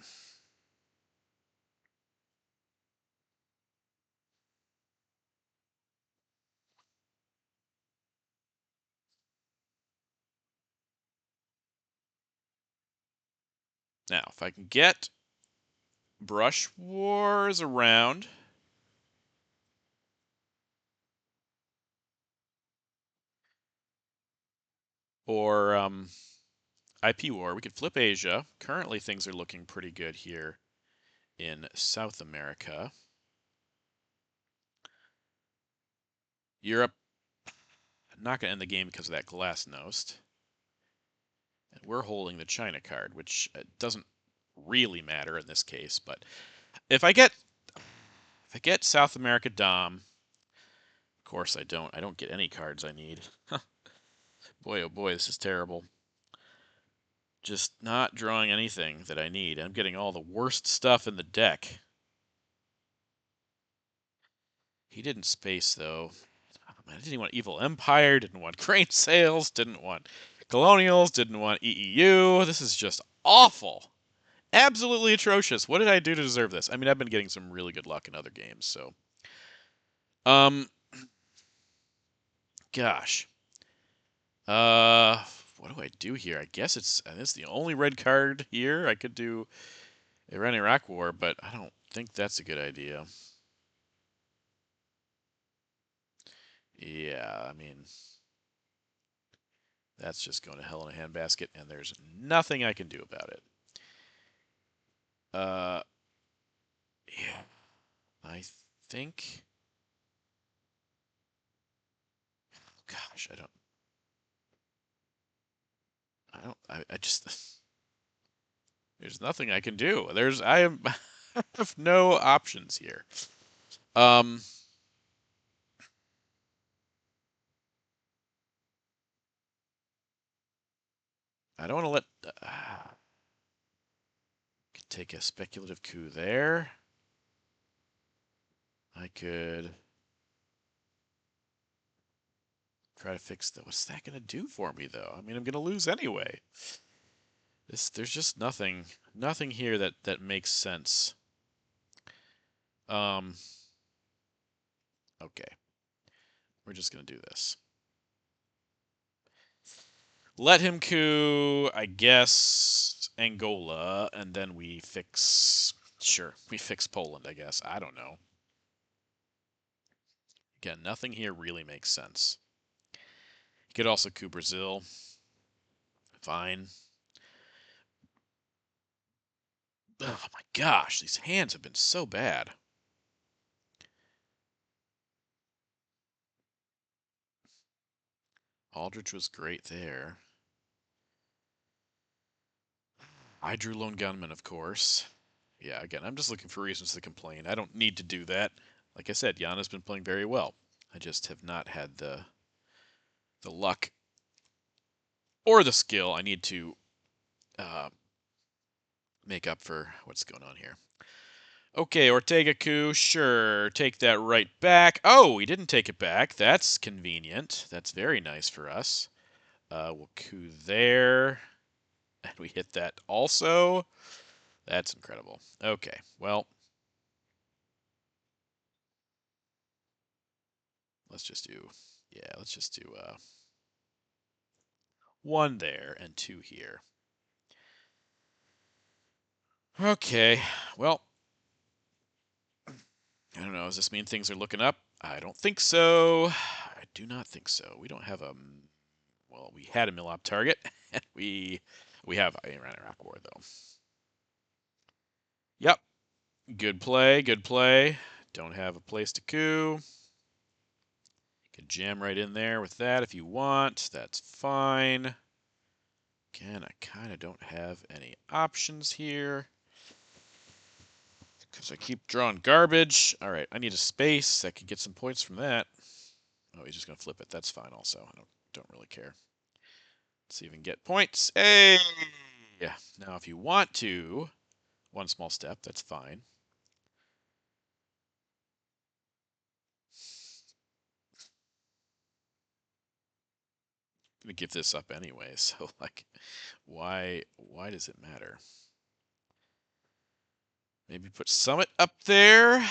Now, if I can get Brush Wars around, or IP War, we could flip Asia. Currently, things are looking pretty good here in South America. Europe, not going to end the game because of that Glasnost. And we're holding the China card, which doesn't really matter in this case. But if I get South America Dom, of course I don't get any cards I need. Boy, oh boy, this is terrible. Just not drawing anything that I need. I'm getting all the worst stuff in the deck. He didn't space, though. I didn't want Evil Empire, didn't want Crane Sales, didn't want Colonials, didn't want EEU. This is just awful. Absolutely atrocious. What did I do to deserve this? I mean, I've been getting some really good luck in other games, so. Gosh. What do I do here? I guess it's the only red card here. I could do Iran-Iraq War, but I don't think that's a good idea. Yeah, I mean, that's just going to hell in a handbasket, and there's nothing I can do about it. Yeah, I think. Gosh, I just. There's nothing I can do. I have no options here. Um, I don't want to let. Could take a speculative coup there. I could try to fix that. What's that going to do for me, though? I mean, I'm going to lose anyway. There's just nothing here that makes sense. Um, okay. We're just going to do this. Let him coup, I guess, Angola, and then we fix. Sure, we fix Poland, I guess. I don't know. Again, nothing here really makes sense. You could also coup Brazil. Fine. Oh my gosh, these hands have been so bad. Aldrich was great there. I drew Lone Gunman, of course. Yeah, again, I'm just looking for reasons to complain. I don't need to do that. Like I said, Jan has been playing very well. I just have not had the luck or the skill I need to make up for what's going on here. Okay, Ortega coup, sure. Take that right back. Oh, we didn't take it back. That's convenient. That's very nice for us. We'll coup there. And we hit that also. That's incredible. Okay, well, let's just do, yeah, let's just do 1 there and 2 here. Okay, well, I don't know. Does this mean things are looking up? I don't think so. I do not think so. We don't have a, well, we had a Millop target. we have a Iraq War, though. Yep, good play, good play. Don't have a place to coup. Can jam right in there with that if you want. That's fine. Again, I kind of don't have any options here because I keep drawing garbage. All right, I need a space. I could get some points from that. Oh, he's just going to flip it. That's fine also. I don't really care. Let's see if we can get points. Hey! Yeah. Now, if you want to, one small step, that's fine. I'm going to give this up anyway, so, like, why does it matter? Maybe put Summit up there.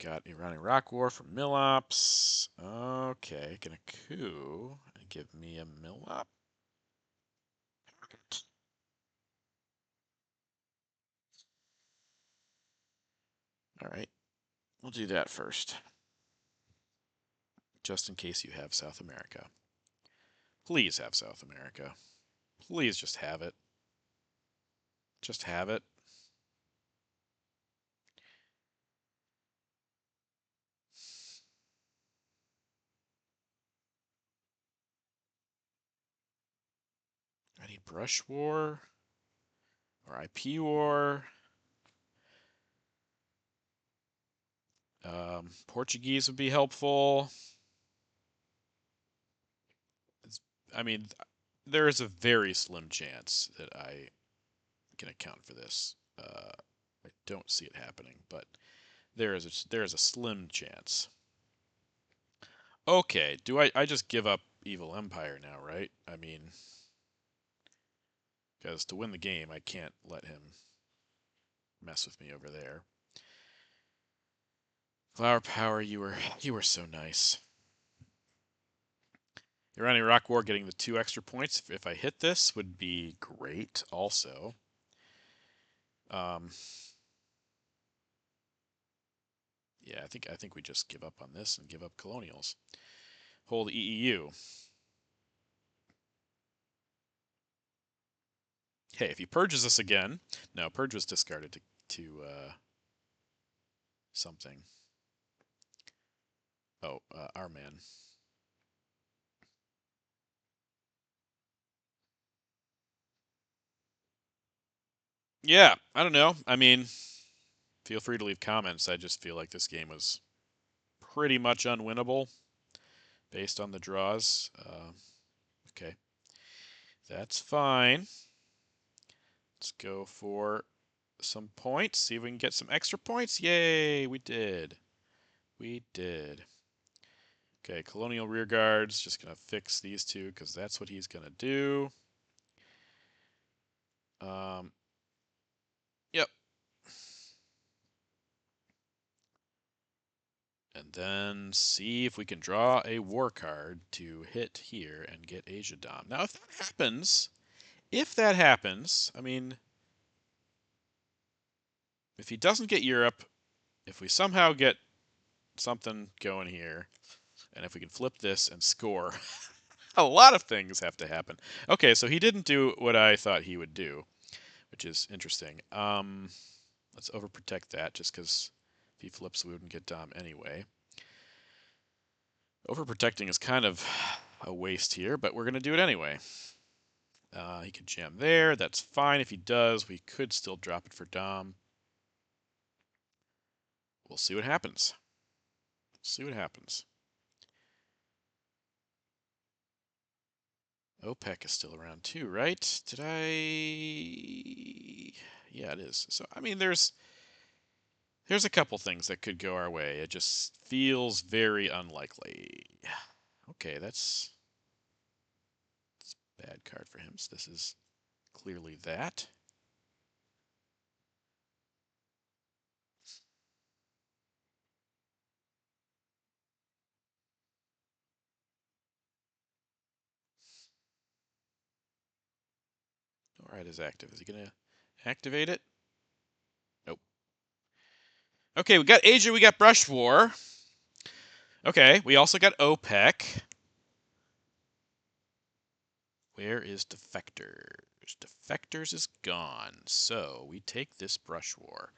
Got Iran-Iraq War from Millops. Okay, gonna coup and give me a Millop. All right, we'll do that first. Just in case you have South America. Please have South America. Please just have it. Just have it. I need Brush War or IP War. Portuguese would be helpful. I mean, there is a very slim chance that I can account for this. I don't see it happening, but there is a slim chance. Okay, do I just give up Evil Empire now, right? I mean, because to win the game, I can't let him mess with me over there. Flower Power, you were so nice. Iraq War getting the 2 extra points if I hit this would be great also. Yeah, I think we just give up on this and give up colonials. Hold EEU. Hey, if he purges us again, no, purge was discarded to something. Oh, our man. Yeah, I don't know. I mean, feel free to leave comments. I just feel like this game was pretty much unwinnable based on the draws. Okay, that's fine. Let's go for some points. See if we can get some extra points. Yay, we did. We did. Okay, Colonial Rearguards. Just going to fix these 2 because that's what he's going to do. Yep. And then see if we can draw a war card to hit here and get Asia Dom. Now, if that happens, I mean, if he doesn't get Europe, if we somehow get something going here, and if we can flip this and score, a lot of things have to happen. Okay, so he didn't do what I thought he would do, which is interesting. Let's overprotect that just because If he flips, we wouldn't get Dom anyway. Overprotecting is kind of a waste here, but we're going to do it anyway. He could jam there. That's fine. If he does, we could still drop it for Dom. We'll see what happens. See what happens. OPEC is still around too, right? Did I? Yeah, it is. So, I mean, there's a couple things that could go our way. It just feels very unlikely. Okay, that's a bad card for him. So this is clearly that. All right, is active. Is he gonna activate it? Nope. Okay, we got Asia. We got Brush War. Okay, we also got OPEC. Where is Defectors? Defectors is gone. So we take this Brush War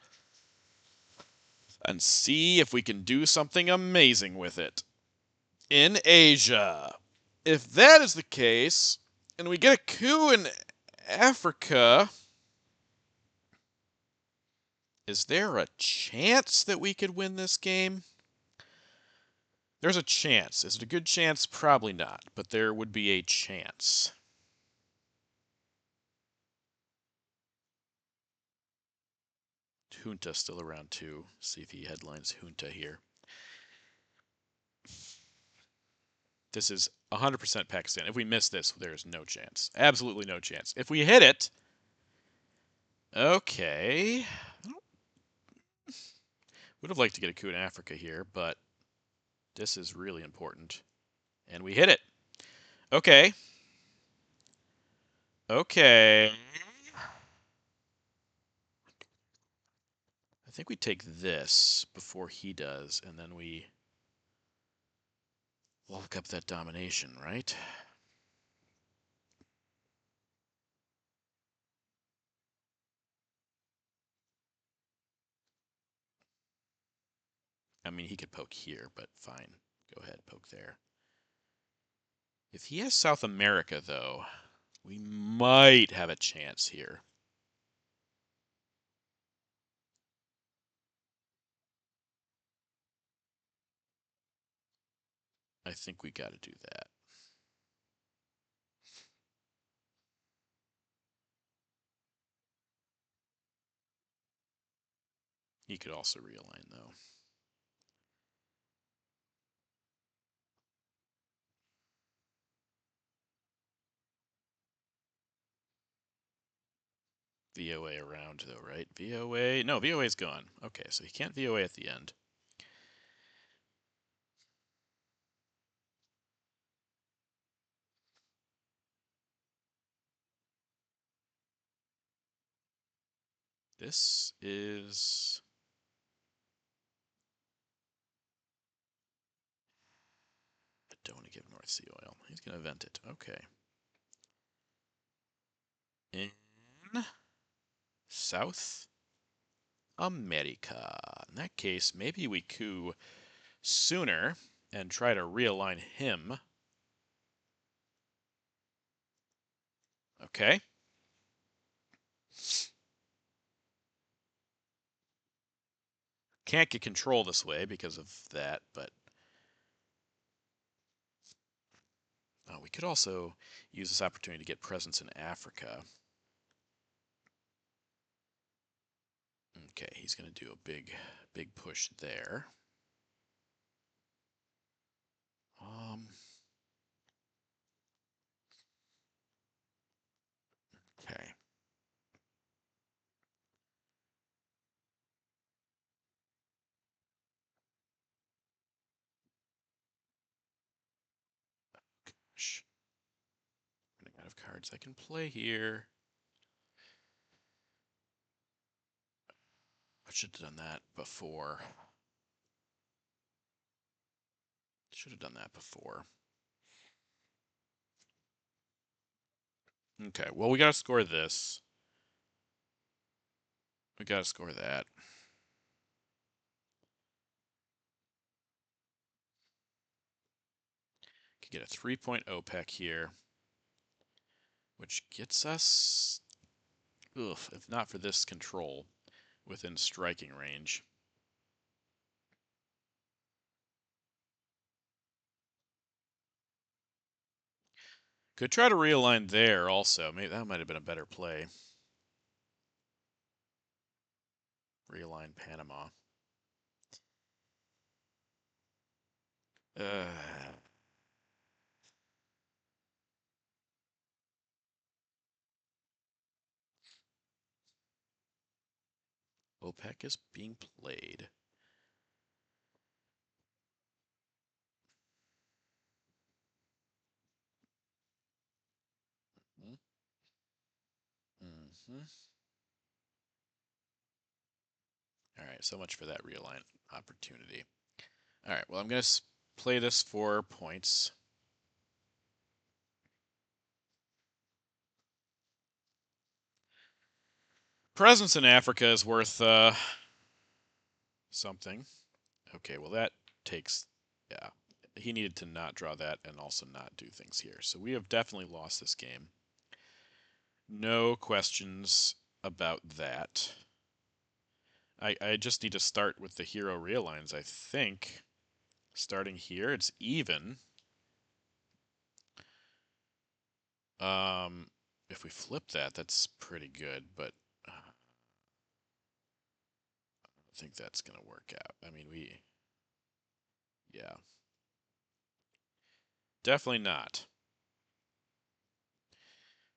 and see if we can do something amazing with it in Asia. If that is the case, and we get a coup in Africa, is there a chance that we could win this game? There's a chance. Is it a good chance? Probably not, but there would be a chance. Junta still around too. See if he headlines Junta here. This is 100% Pakistan. If we miss this, there's no chance. Absolutely no chance. If we hit it, okay. Would have liked to get a coup in Africa here, but this is really important. And we hit it. Okay. Okay. I think we take this before he does, and then we lock up that domination, right? I mean, he could poke here, but fine. Go ahead, poke there. If he has South America, though, we might have a chance here. I think we got to do that. He could also realign, though. VOA around, though, right? VOA? No, VOA's gone. Okay, so he can't VOA at the end. This is... I don't want to give North Sea oil. He's going to vent it. Okay. In South America. In that case, maybe we coup sooner and try to realign him. Okay. Can't get control this way because of that, but we could also use this opportunity to get presence in Africa. Okay, he's going to do a big push there. Okay. Gosh. Running out of cards I can play here. I should have done that before. Should have done that before. Okay, well, we got to score this. We got to score that. get a 3-point OPEC here, which gets us, if not for this control, within striking range. Could try to realign there also. Maybe that might have been a better play. Realign Panama. OPEC is being played. Mm-hmm. All right, so much for that realign opportunity. All right, well, I'm going to play this for points. Presence in Africa is worth something. Okay, well, that takes, yeah. He needed to not draw that and also not do things here. So we have definitely lost this game. No questions about that. I just need to start with the hero realigns, I think. Starting here, it's even. If we flip that, that's pretty good, but I don't think that's going to work out. I mean, yeah. Definitely not.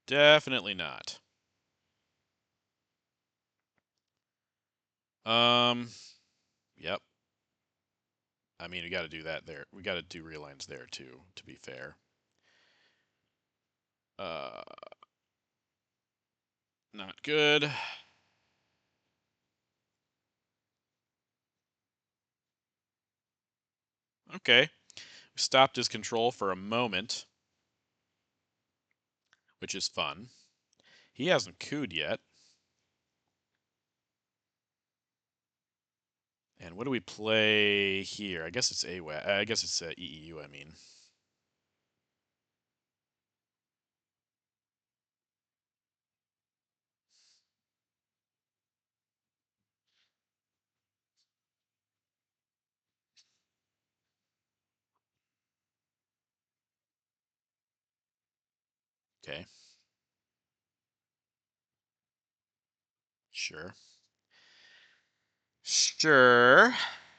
Definitely not. Yep. I mean, we got to do that there. We got to do realigns there too, to be fair. Uh, Not good. Okay. We stopped his control for a moment, which is fun. He hasn't cooed yet. And what do we play here? I guess it's AWA. I guess it's EEU, I mean. Okay. Sure. Sure.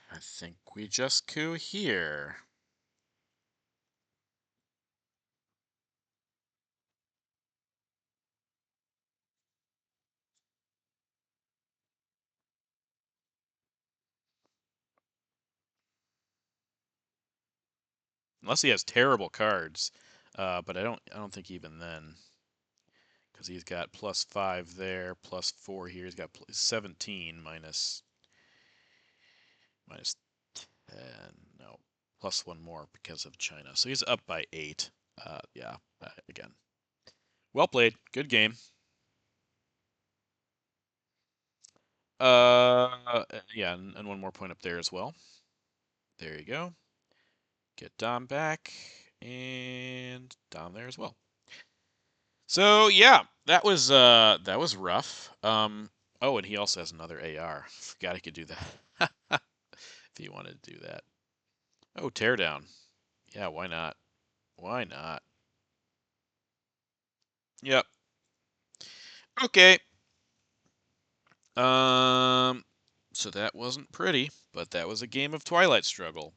I think we just coup here. Unless he has terrible cards. But I don't think even then. Because he's got +5 there, +4 here. He's got 17 minus 10. No, +1 more because of China. So he's up by 8. Yeah, again. Well played. Good game. Yeah, and one more point up there as well. There you go. Get Dom back, and Dom there as well. So yeah, that was rough. Oh, and he also has another AR. Forgot he could do that. If he wanted to do that. Oh, teardown. Yeah, why not? Why not? Yep. Okay. So that wasn't pretty, but that was a game of Twilight Struggle,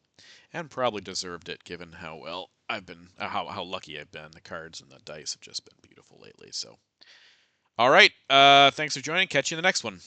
and probably deserved it given how well I've been, how lucky I've been. The cards and the dice have just been beautiful lately. So, all right. Thanks for joining. Catch you in the next one.